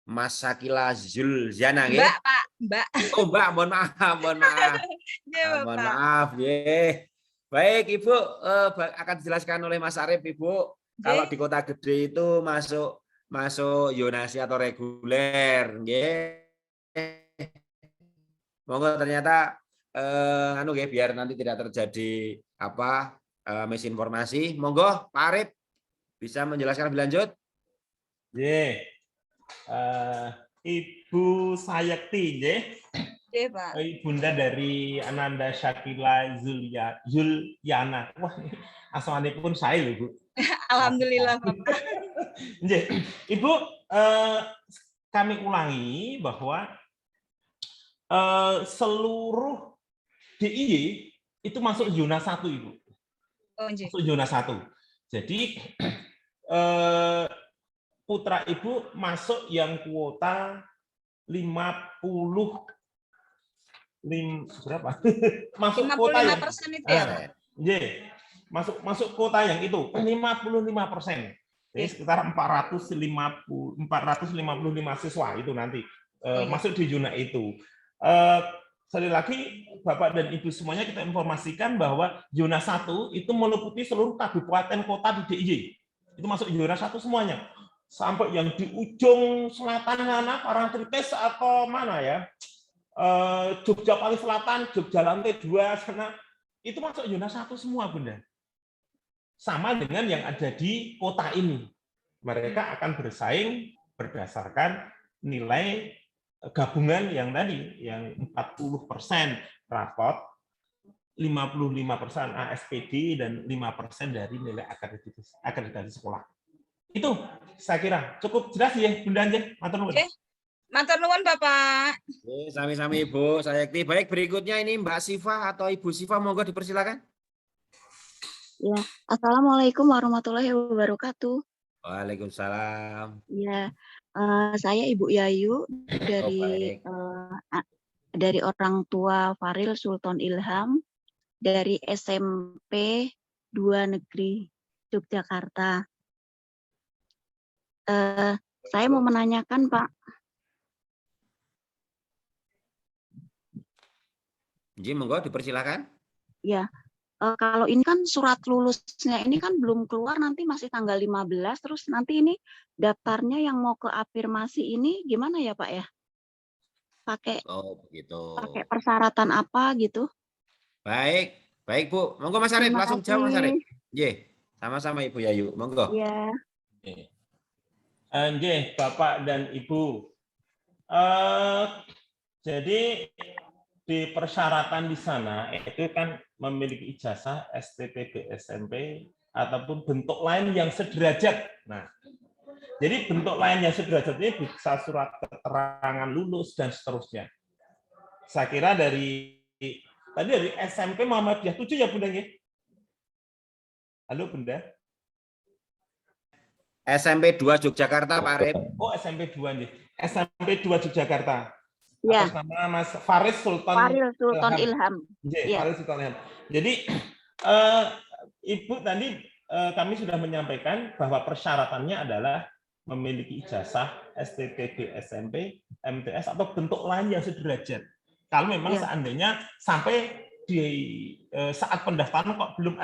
Mas Sakila Zulziana nggih. Mbak, Pak, Mbak. Oh, Mbak, mohon maaf, mohon maaf. Nggih, Mohon Bapak. maaf, nggih. Baik, Ibu akan dijelaskan oleh Mas Arif, Ibu. Kalau di kota gede itu masuk zonasi atau reguler, nggih. Monggo ternyata anu nggih biar nanti tidak terjadi misinformasi. Monggo Pak Arif bisa menjelaskan lebih lanjut. Nggih. Ibu Sayekti, nggih. Nggih, Pak. Ibunda dari Ananda Syakila Zuliana. Wah, asmanipun saya lho, Bu. Alhamdulillah, Bapak. Nggih. Ibu, kami ulangi bahwa seluruh DIY itu masuk zona 1, Ibu. Oh, nggih. Masuk zona 1. Jadi putra Ibu masuk yang kuota berapa? Masuk kuota yang 55% itu ya, Pak? Nggih. Masuk kuota yang itu 55%. Jadi sekitar 455 siswa itu nanti masuk di zona itu. Sekali lagi Bapak dan Ibu semuanya kita informasikan bahwa zona 1 itu meliputi seluruh kabupaten kota di DIY. Itu masuk zona 1 semuanya. Sampai yang di ujung selatan sana Parangtritis atau mana ya? Jogja paling selatan, Jogja lantai 2 sana itu masuk zona 1 semua, Bunda. Sama dengan yang ada di kota ini. Mereka akan bersaing berdasarkan nilai gabungan yang tadi, yang 40% rapot, 55% ASPD, dan 5% dari nilai akreditasi sekolah. Itu saya kira cukup jelas ya, Bunda Anje. Matur nuwun. Matur nuwun, Bapak. Sami-sami Ibu Sayekti. Baik, berikutnya ini Mbak Siva atau Ibu Siva, monggo dipersilakan. Ya, Assalamualaikum warahmatullahi wabarakatuh. Waalaikumsalam. Ya, saya Ibu Yayu dari orang tua Faril Sultan Ilham dari SMP 2 Negeri Yogyakarta. Saya mau menanyakan, Pak. Ji, monggo dipersilakan. Ya, kalau ini kan surat lulusnya ini kan belum keluar, nanti masih tanggal 15, terus nanti ini daftarnya yang mau ke afirmasi ini gimana ya, Pak ya? Pakai pakai persyaratan apa gitu? Baik, baik Bu. Monggo Mas Arif, langsung jawab Mas Arif. Nggih, sama-sama Ibu Yayu. Monggo. Iya. Nggih, Bapak dan Ibu. Jadi di persyaratan di sana itu kan memiliki ijazah STPB SMP ataupun bentuk lain yang sederajat. Nah, jadi bentuk lain yang sederajat ini bisa surat keterangan lulus dan seterusnya. Saya kira dari SMP Muhammadiyah 7 ya, Bunda nggih? Halo, Bunda. SMP 2 Yogyakarta, Pak Arif. Oh, SMP 2 nih. SMP 2 Yogyakarta. Ya. Atas nama Mas Faril Sultan Ilham. Ya. Faril Sultan Ilham. Jadi Ibu tadi kami sudah menyampaikan bahwa persyaratannya adalah memiliki ijazah STPB SMP, MTS atau bentuk lain yang sederajat. Kalau memang seandainya sampai di saat pendaftaran kok belum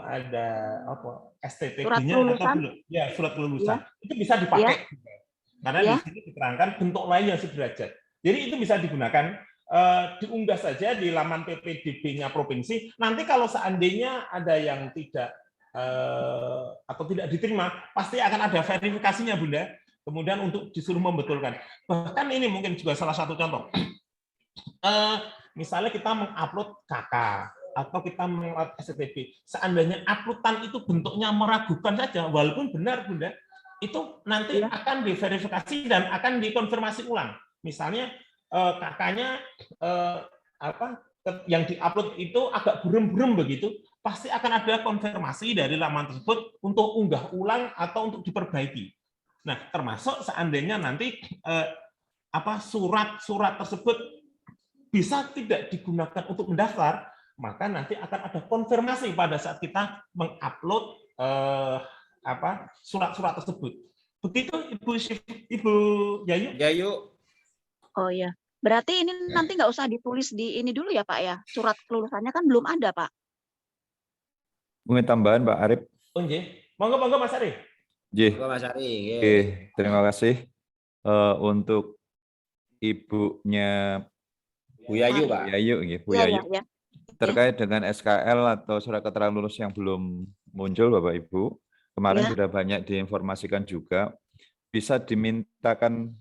ada apa STPB-nya atau belum ya surat kelulusan itu bisa dipakai karena di sini diterangkan bentuk lain yang sederajat. Jadi itu bisa digunakan, diunggah saja di laman PPDB-nya provinsi. Nanti kalau seandainya ada yang tidak atau tidak diterima, pasti akan ada verifikasinya, Bunda. Kemudian untuk disuruh membetulkan. Bahkan ini mungkin juga salah satu contoh. Misalnya kita mengupload KK atau kita mengupload STB, seandainya uploadan itu bentuknya meragukan saja, walaupun benar, Bunda, itu nanti akan diverifikasi dan akan dikonfirmasi ulang. Misalnya kakaknya yang diupload itu agak burem-burem begitu, pasti akan ada konfirmasi dari laman tersebut untuk unggah ulang atau untuk diperbaiki. Nah, termasuk seandainya nanti surat-surat tersebut bisa tidak digunakan untuk mendaftar, maka nanti akan ada konfirmasi pada saat kita mengupload surat-surat tersebut. Begitu Ibu Yayu? Yayu. Oh ya, berarti ini nanti nggak usah ditulis di ini dulu ya Pak ya? Surat kelulusannya kan belum ada Pak. Mungkin tambahan Pak Arif. Oh nggih. Monggo Mas Arif. Nggih. Monggo Mas Ari. Oke, terima kasih. Untuk ibunya Bu Yayu, Pak. Bu Yayu, nggih, Bu Iya, Yayu. iya. Terkait dengan SKL atau surat keterangan lulus yang belum muncul Bapak Ibu, kemarin Ya. sudah banyak diinformasikan juga, bisa dimintakan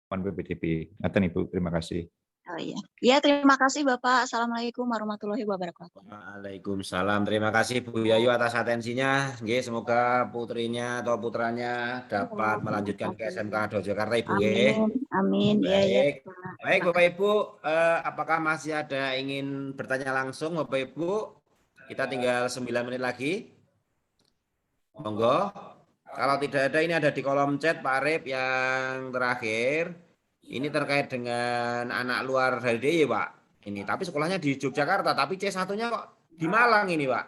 PPDB. Ngaten Ibu, terima kasih. Oh iya. Ya, terima kasih Bapak. Assalamualaikum warahmatullahi wabarakatuh. Waalaikumsalam. Terima kasih Bu Yayu atas atensinya. Nggih, semoga putrinya atau putranya dapat melanjutkan ke SMK Jakarta Ibu. Amin. Amin. Iya, iya. Baik. Baik Bapak Ibu, apakah masih ada ingin bertanya langsung Bapak Ibu? Kita tinggal 9 menit lagi. Monggo. Kalau tidak ada, ini ada di kolom chat Pak Arif yang terakhir. Ini terkait dengan anak luar dari DIY Pak. Ini tapi sekolahnya di Yogyakarta, tapi C1-nya kok di Malang ini Pak.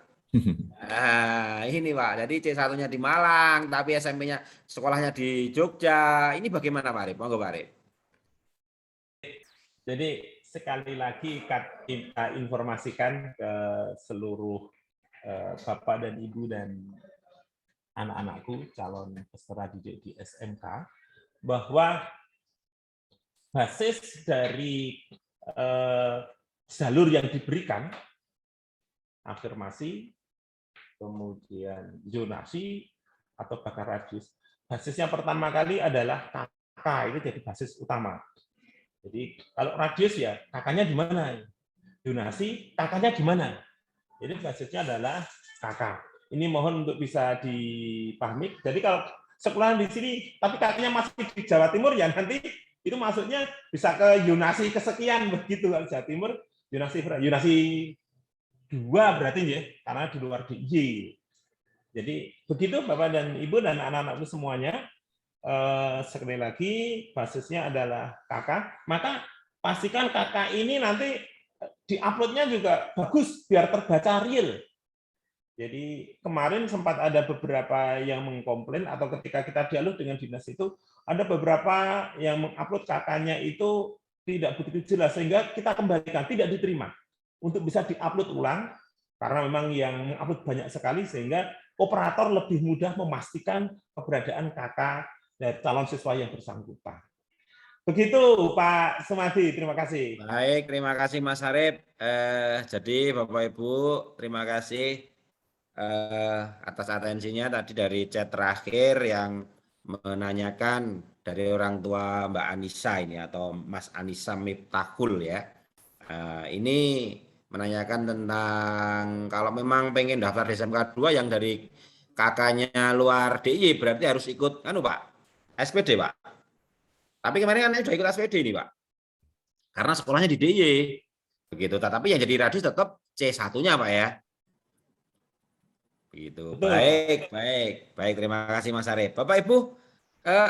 Nah, ini Pak. Jadi C1-nya di Malang, tapi SMP-nya sekolahnya di Jogja. Ini bagaimana Pak Arif? Monggo Pak Arif. Jadi sekali lagi kita informasikan ke seluruh Bapak dan Ibu dan anak-anakku calon peserta didik di SMK bahwa basis dari jalur yang diberikan afirmasi, kemudian zonasi atau bakar radius. Basisnya pertama kali adalah KK, itu jadi basis utama. Jadi kalau radius ya kakaknya di mana? Zonasi kakaknya di mana? Jadi basisnya adalah kakak. Ini mohon untuk bisa dipahami. Jadi kalau sekolah di sini, tapi kakaknya masih di Jawa Timur ya nanti itu maksudnya bisa ke Yunasi kesekian begitu kalau Jawa Timur Yunasi 2 berarti ya karena di luar DIY. Jadi begitu Bapak dan Ibu dan anak-anakku semuanya. Sekali lagi basisnya adalah kakak, maka pastikan kakak ini nanti diuploadnya juga bagus biar terbaca real. Jadi kemarin sempat ada beberapa yang mengkomplain atau ketika kita dialog dengan dinas itu ada beberapa yang mengupload kakaknya itu tidak begitu jelas sehingga kita kembalikan tidak diterima untuk bisa diupload ulang karena memang yang mengupload banyak sekali sehingga operator lebih mudah memastikan keberadaan kakak dari calon siswa yang bersangkutan. Begitu Pak Sumadi, terima kasih. Baik, terima kasih Mas Arif. Jadi Bapak Ibu, terima kasih atas atensinya tadi dari chat terakhir yang menanyakan dari orang tua Mbak Anissa ini atau Mas Anissa Miftahul ya. Ini menanyakan tentang kalau memang pengen daftar di SMK 2 yang dari kakaknya luar DIY berarti harus ikut Pak SPD Pak. Tapi kemarin kan sudah ikut SPD ini Pak. Karena sekolahnya di DIY. Begitu. Tapi yang jadi radius tetap C1-nya Pak ya. Begitu. Baik. Terima kasih Mas Arif. Bapak Ibu,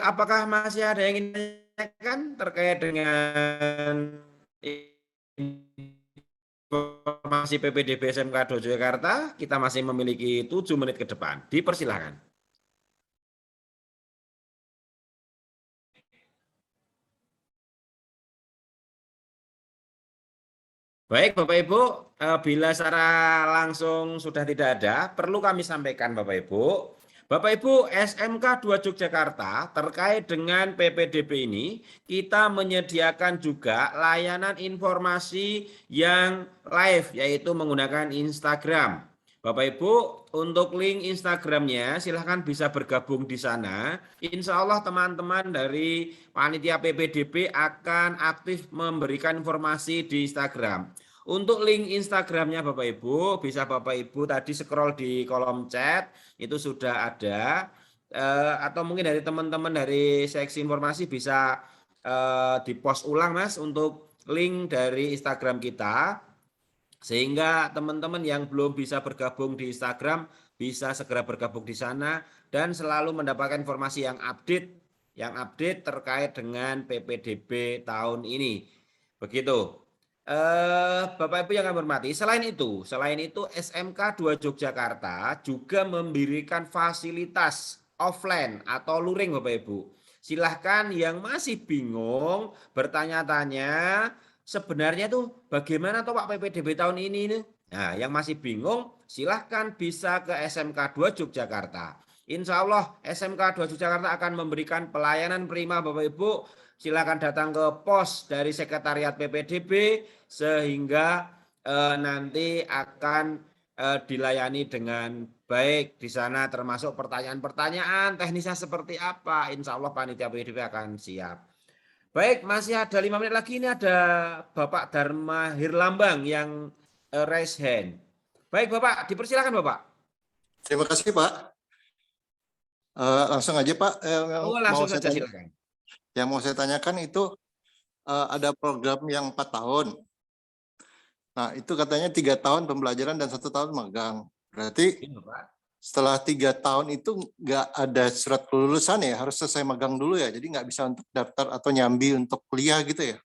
apakah masih ada yang ingin ditanyakan terkait dengan informasi PPDB SMK Jakarta? Kita masih memiliki 7 menit ke depan. Dipersilahkan. Baik Bapak Ibu, bila secara langsung sudah tidak ada, perlu kami sampaikan Bapak Ibu. Bapak Ibu, SMK 2 Yogyakarta terkait dengan PPDB ini, kita menyediakan juga layanan informasi yang live, yaitu menggunakan Instagram. Bapak Ibu, untuk link Instagramnya silahkan bisa bergabung di sana. Insya Allah teman-teman dari panitia PPDB akan aktif memberikan informasi di Instagram. Untuk link Instagramnya Bapak Ibu, bisa Bapak Ibu tadi scroll di kolom chat, itu sudah ada. Atau mungkin dari teman-teman dari seksi informasi bisa di-post ulang Mas untuk link dari Instagram kita. Sehingga teman-teman yang belum bisa bergabung di Instagram bisa segera bergabung di sana dan selalu mendapatkan informasi yang update terkait dengan PPDB tahun ini. Begitu. Bapak Ibu yang kami hormati, selain itu SMK 2 Yogyakarta juga memberikan fasilitas offline atau luring Bapak Ibu. Silahkan yang masih bingung bertanya-tanya sebenarnya tuh bagaimana tuh Pak PPDB tahun ini nih? Nah, yang masih bingung silahkan bisa ke SMK 2 Yogyakarta. Insya Allah SMK 2 Yogyakarta akan memberikan pelayanan prima Bapak Ibu. Silakan datang ke pos dari Sekretariat PPDB sehingga nanti akan dilayani dengan baik di sana, termasuk pertanyaan-pertanyaan teknisnya seperti apa. Insya Allah panitia PPDB akan siap. Baik, masih ada 5 menit lagi. Ini ada Bapak Dharma Hirlambang yang raise hand. Baik Bapak, dipersilakan Bapak. Terima kasih Pak. Langsung aja Pak. Langsung saja silakan. Yang mau saya tanyakan itu ada program yang 4 tahun. Nah itu katanya 3 tahun pembelajaran dan 1 tahun magang. Berarti setelah 3 tahun itu nggak ada surat kelulusan ya, harus selesai magang dulu ya. Jadi nggak bisa untuk daftar atau nyambi untuk kuliah gitu ya.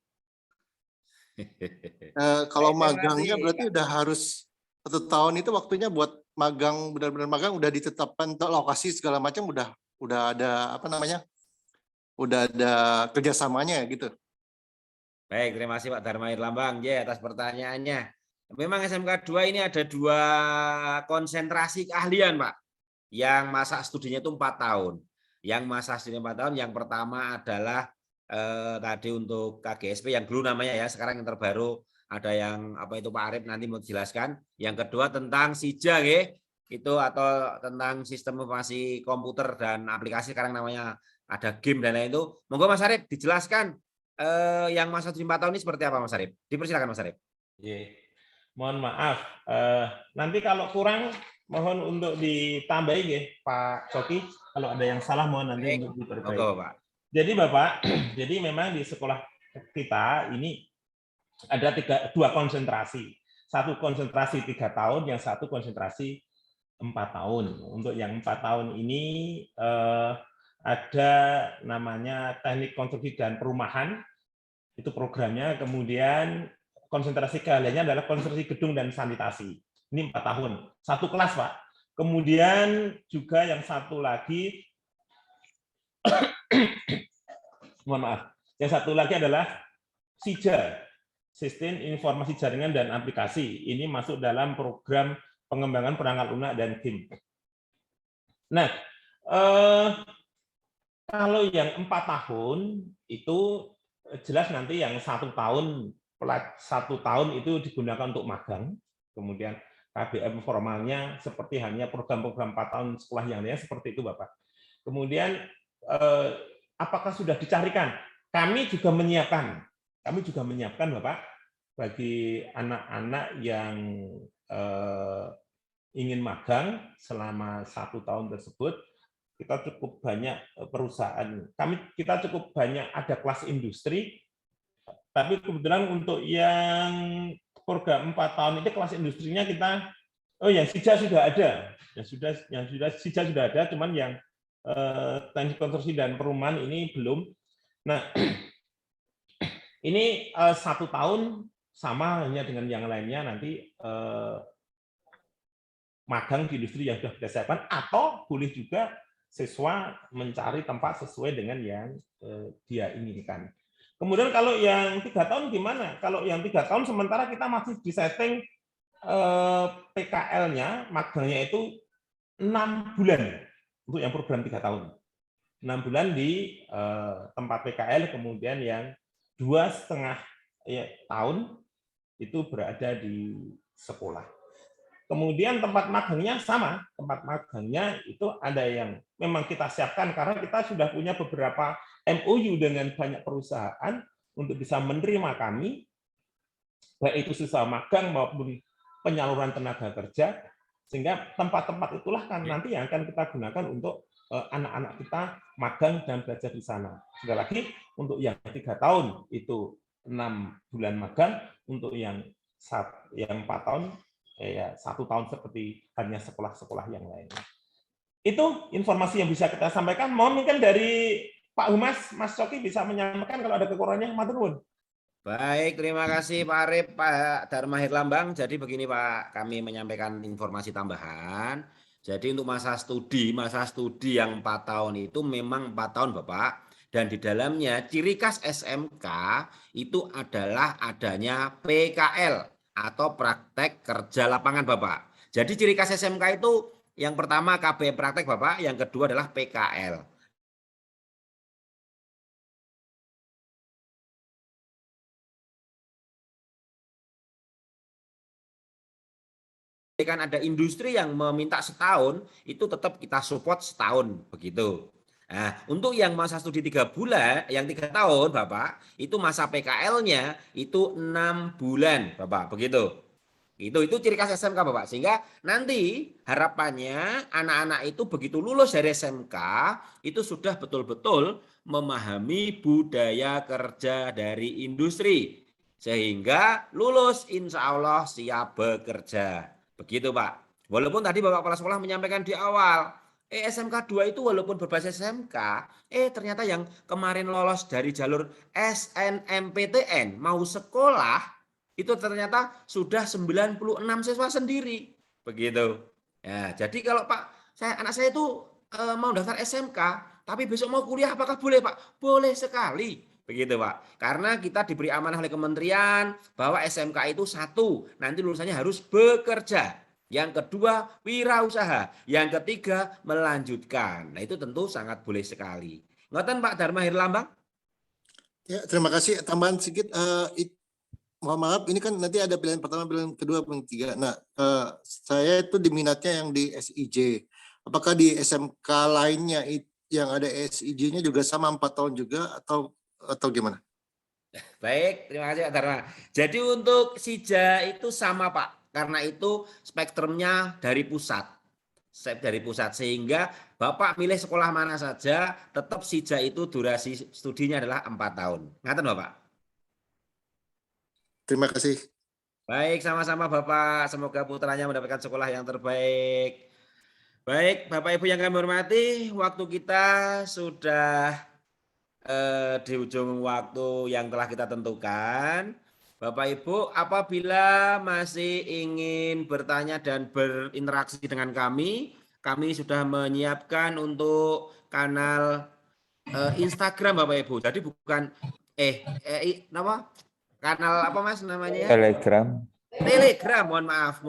Kalau magangnya berarti udah harus 1 tahun itu waktunya buat magang, benar-benar magang udah ditetapkan lokasi segala macam, udah ada apa namanya, udah ada kerjasamanya gitu. Baik, terima kasih Pak Dharma Hirlambang atas pertanyaannya. Memang SMK 2 ini ada 2 konsentrasi keahlian Pak. Yang masa studinya itu 4 tahun. Yang masa studinya 4 tahun, yang pertama adalah tadi untuk KGSP yang dulu namanya ya, sekarang yang terbaru ada yang apa itu Pak Arif nanti mau jelaskan. Yang kedua tentang SIJA itu atau tentang sistem informasi komputer dan aplikasi, sekarang namanya ada game dan lain itu. Monggo Mas Arif dijelaskan yang masa 4 tahun ini seperti apa Mas Arif? Dipersilakan Mas Arif. Mohon maaf, nanti kalau kurang mohon untuk ditambahi ya Pak Coki. Kalau ada yang salah mohon nanti untuk diperbaiki. Jadi Bapak, jadi memang di sekolah kita ini ada 2 konsentrasi. 1 konsentrasi 3 tahun, yang 1 konsentrasi 4 tahun. Untuk yang 4 tahun ini ada namanya teknik konstruksi dan perumahan, itu programnya. Kemudian konsentrasi keahliannya adalah konstruksi gedung dan sanitasi. Ini 4 tahun, 1 kelas Pak. Kemudian juga yang 1 lagi, mohon maaf, yang 1 lagi adalah SIJA, Sistem Informasi Jaringan dan Aplikasi. Ini masuk dalam program pengembangan perangkat lunak dan game. Nah, kalau yang 4 tahun itu jelas nanti yang 1 tahun itu digunakan untuk magang, kemudian KBM formalnya seperti hanya program-program 4 tahun sekolah yang lainnya seperti itu Bapak. Kemudian apakah sudah dicarikan? Kami juga menyiapkan Bapak bagi anak-anak yang ingin magang selama 1 tahun tersebut. Kita cukup banyak perusahaan, kita cukup banyak ada kelas industri, tapi kebetulan untuk yang program 4 tahun itu kelas industrinya kita, yang SIJA sudah ada, SIJA sudah ada, cuman yang teknik konstruksi dan perumahan ini belum. Nah, ini 1 tahun sama hanya dengan yang lainnya nanti magang di industri yang sudah kita siapkan, atau boleh juga siswa mencari tempat sesuai dengan yang dia inginkan. Kemudian kalau yang 3 tahun gimana? Kalau yang 3 tahun sementara kita masih di setting PKL-nya, magangnya itu 6 bulan untuk yang program 3 tahun. 6 bulan di tempat PKL, kemudian yang 2,5 tahun itu berada di sekolah. Kemudian tempat magangnya sama, tempat magangnya itu ada yang memang kita siapkan karena kita sudah punya beberapa MOU dengan banyak perusahaan untuk bisa menerima kami, baik itu siswa magang maupun penyaluran tenaga kerja, sehingga tempat-tempat itulah kan nanti yang akan kita gunakan untuk anak-anak kita magang dan belajar di sana. Sekali lagi, untuk yang 3 tahun itu 6 bulan magang, untuk yang yang 4 tahun ya 1 tahun seperti hanya sekolah-sekolah yang lainnya. Itu informasi yang bisa kita sampaikan. Mohon mungkin dari Pak Humas, Mas Coki bisa menyampaikan kalau ada kekurangannya. Matur nuwun. Baik, terima kasih Pak Arif, Pak Dharma Herlambang. Jadi begini Pak, kami menyampaikan informasi tambahan. Jadi untuk masa studi yang 4 tahun itu memang 4 tahun Bapak. Dan di dalamnya ciri khas SMK itu adalah adanya PKL atau praktek kerja lapangan Bapak. Jadi ciri khas SMK itu yang pertama KBM praktek Bapak, yang kedua adalah PKL. Kan ada industri yang meminta setahun, itu tetap kita support setahun begitu. Nah, untuk yang masa studi 3 bulan, yang 3 tahun Bapak, itu masa PKL-nya itu 6 bulan Bapak, begitu. Itu ciri khas SMK Bapak. Sehingga nanti harapannya anak-anak itu begitu lulus dari SMK, itu sudah betul-betul memahami budaya kerja dari industri. Sehingga lulus insya Allah siap bekerja. Begitu Pak. Walaupun tadi Bapak Kepala Sekolah menyampaikan di awal, SMK 2 itu walaupun berbasis SMK, ternyata yang kemarin lolos dari jalur SNMPTN mau sekolah, itu ternyata sudah 96 siswa sendiri. Begitu. Ya, jadi kalau anak saya itu mau daftar SMK, tapi besok mau kuliah apakah boleh Pak? Boleh sekali. Begitu Pak. Karena kita diberi amanah oleh kementerian bahwa SMK itu 1, nanti lulusannya harus bekerja. Yang kedua, wirausaha. Yang ketiga, melanjutkan. Nah, itu tentu sangat boleh sekali. Ngoten Pak Dharma Herlambang? Ya, terima kasih. Tambahan sedikit. Mohon maaf, ini kan nanti ada pilihan pertama, pilihan kedua, pilihan ketiga. Nah, saya itu diminatnya yang di SIJ. Apakah di SMK lainnya yang ada SIJ-nya juga sama 4 tahun juga atau gimana? Baik, terima kasih Pak Dharma. Jadi untuk SIJA itu sama Pak. Karena itu spektrumnya dari pusat. Sehingga Bapak milih sekolah mana saja, tetap SIJA itu durasi studinya adalah 4 tahun. Ngaten Bapak? Terima kasih. Baik, sama-sama Bapak. Semoga putranya mendapatkan sekolah yang terbaik. Baik, Bapak Ibu yang kami hormati, waktu kita sudah di ujung waktu yang telah kita tentukan. Bapak Ibu, apabila masih ingin bertanya dan berinteraksi dengan kami sudah menyiapkan untuk kanal Instagram Bapak Ibu. Jadi bukan kanal apa Mas namanya? Telegram, mohon maaf.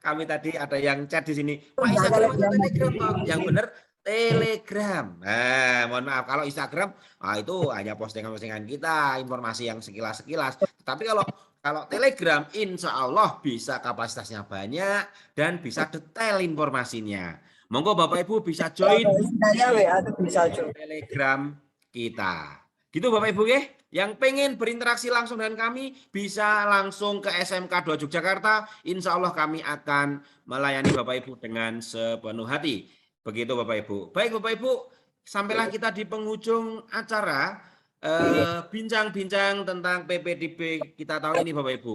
Kami tadi ada yang chat di sini. Pak Instagram atau Telegram? Yang benar Telegram. Nah, mohon maaf kalau Instagram itu hanya postingan-postingan kita, informasi yang sekilas-sekilas. Tapi kalau Telegram insya Allah bisa kapasitasnya banyak dan bisa detail informasinya. Monggo Bapak Ibu bisa join Telegram kita. Gitu Bapak Ibu ya. Yang pengen berinteraksi langsung dengan kami bisa langsung ke SMK 2 Yogyakarta. Insya Allah kami akan melayani Bapak Ibu dengan sepenuh hati. Begitu Bapak Ibu. Baik Bapak Ibu, sampailah kita di penghujung acara bincang-bincang tentang PPDB kita tahun ini Bapak Ibu.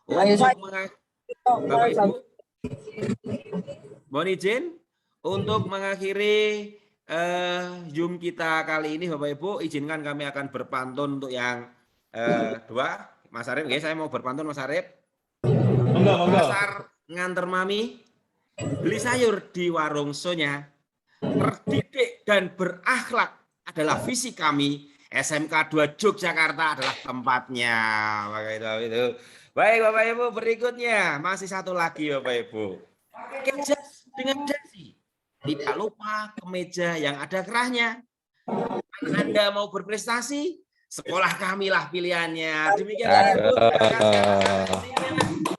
Bapak Ibu, mohon izin untuk mengakhiri Zoom kita kali ini Bapak Ibu, izinkan kami akan berpantun untuk yang dua. Mas Arif, saya mau berpantun Mas Arif. Pasar nganter mami, beli sayur di warung Sonya, terdidik dan berakhlak adalah visi kami. SMK 2 Yogyakarta adalah tempatnya. Itu. Baik Bapak Ibu, berikutnya masih satu lagi Bapak Ibu. Pakai jas dengan dasi. Tidak lupa kemeja yang ada kerahnya. Anda mau berprestasi, sekolah kamilah pilihannya. Demikian.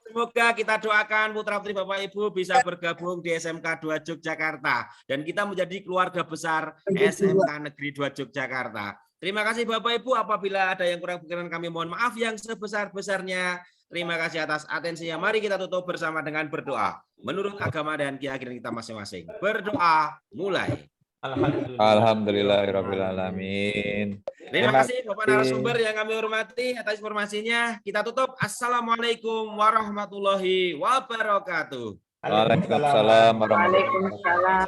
Semoga kita doakan putra-putri Bapak Ibu bisa bergabung di SMK 2 Yogyakarta. Dan kita menjadi keluarga besar SMK Negeri 2 Yogyakarta. Terima kasih Bapak Ibu. Apabila ada yang kurang berkenan kami mohon maaf yang sebesar-besarnya. Terima kasih atas atensinya. Mari kita tutup bersama dengan berdoa. Menurut agama dan keyakinan kita masing-masing. Berdoa mulai. Alhamdulillahirrabbilalamin. Terima kasih Bapak narasumber yang kami hormati atas informasinya. Kita tutup. Assalamualaikum warahmatullahi wabarakatuh. Waalaikumsalam warahmatullahi Waalaikumsalam.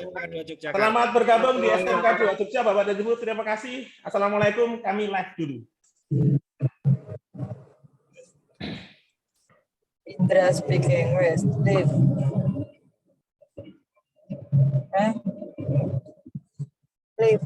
Selamat bergabung di SMK 2 Jogja, Bapak dan Ibu. Terima kasih. Assalamualaikum. Kami live dulu. Indra speaking West. Live. Live.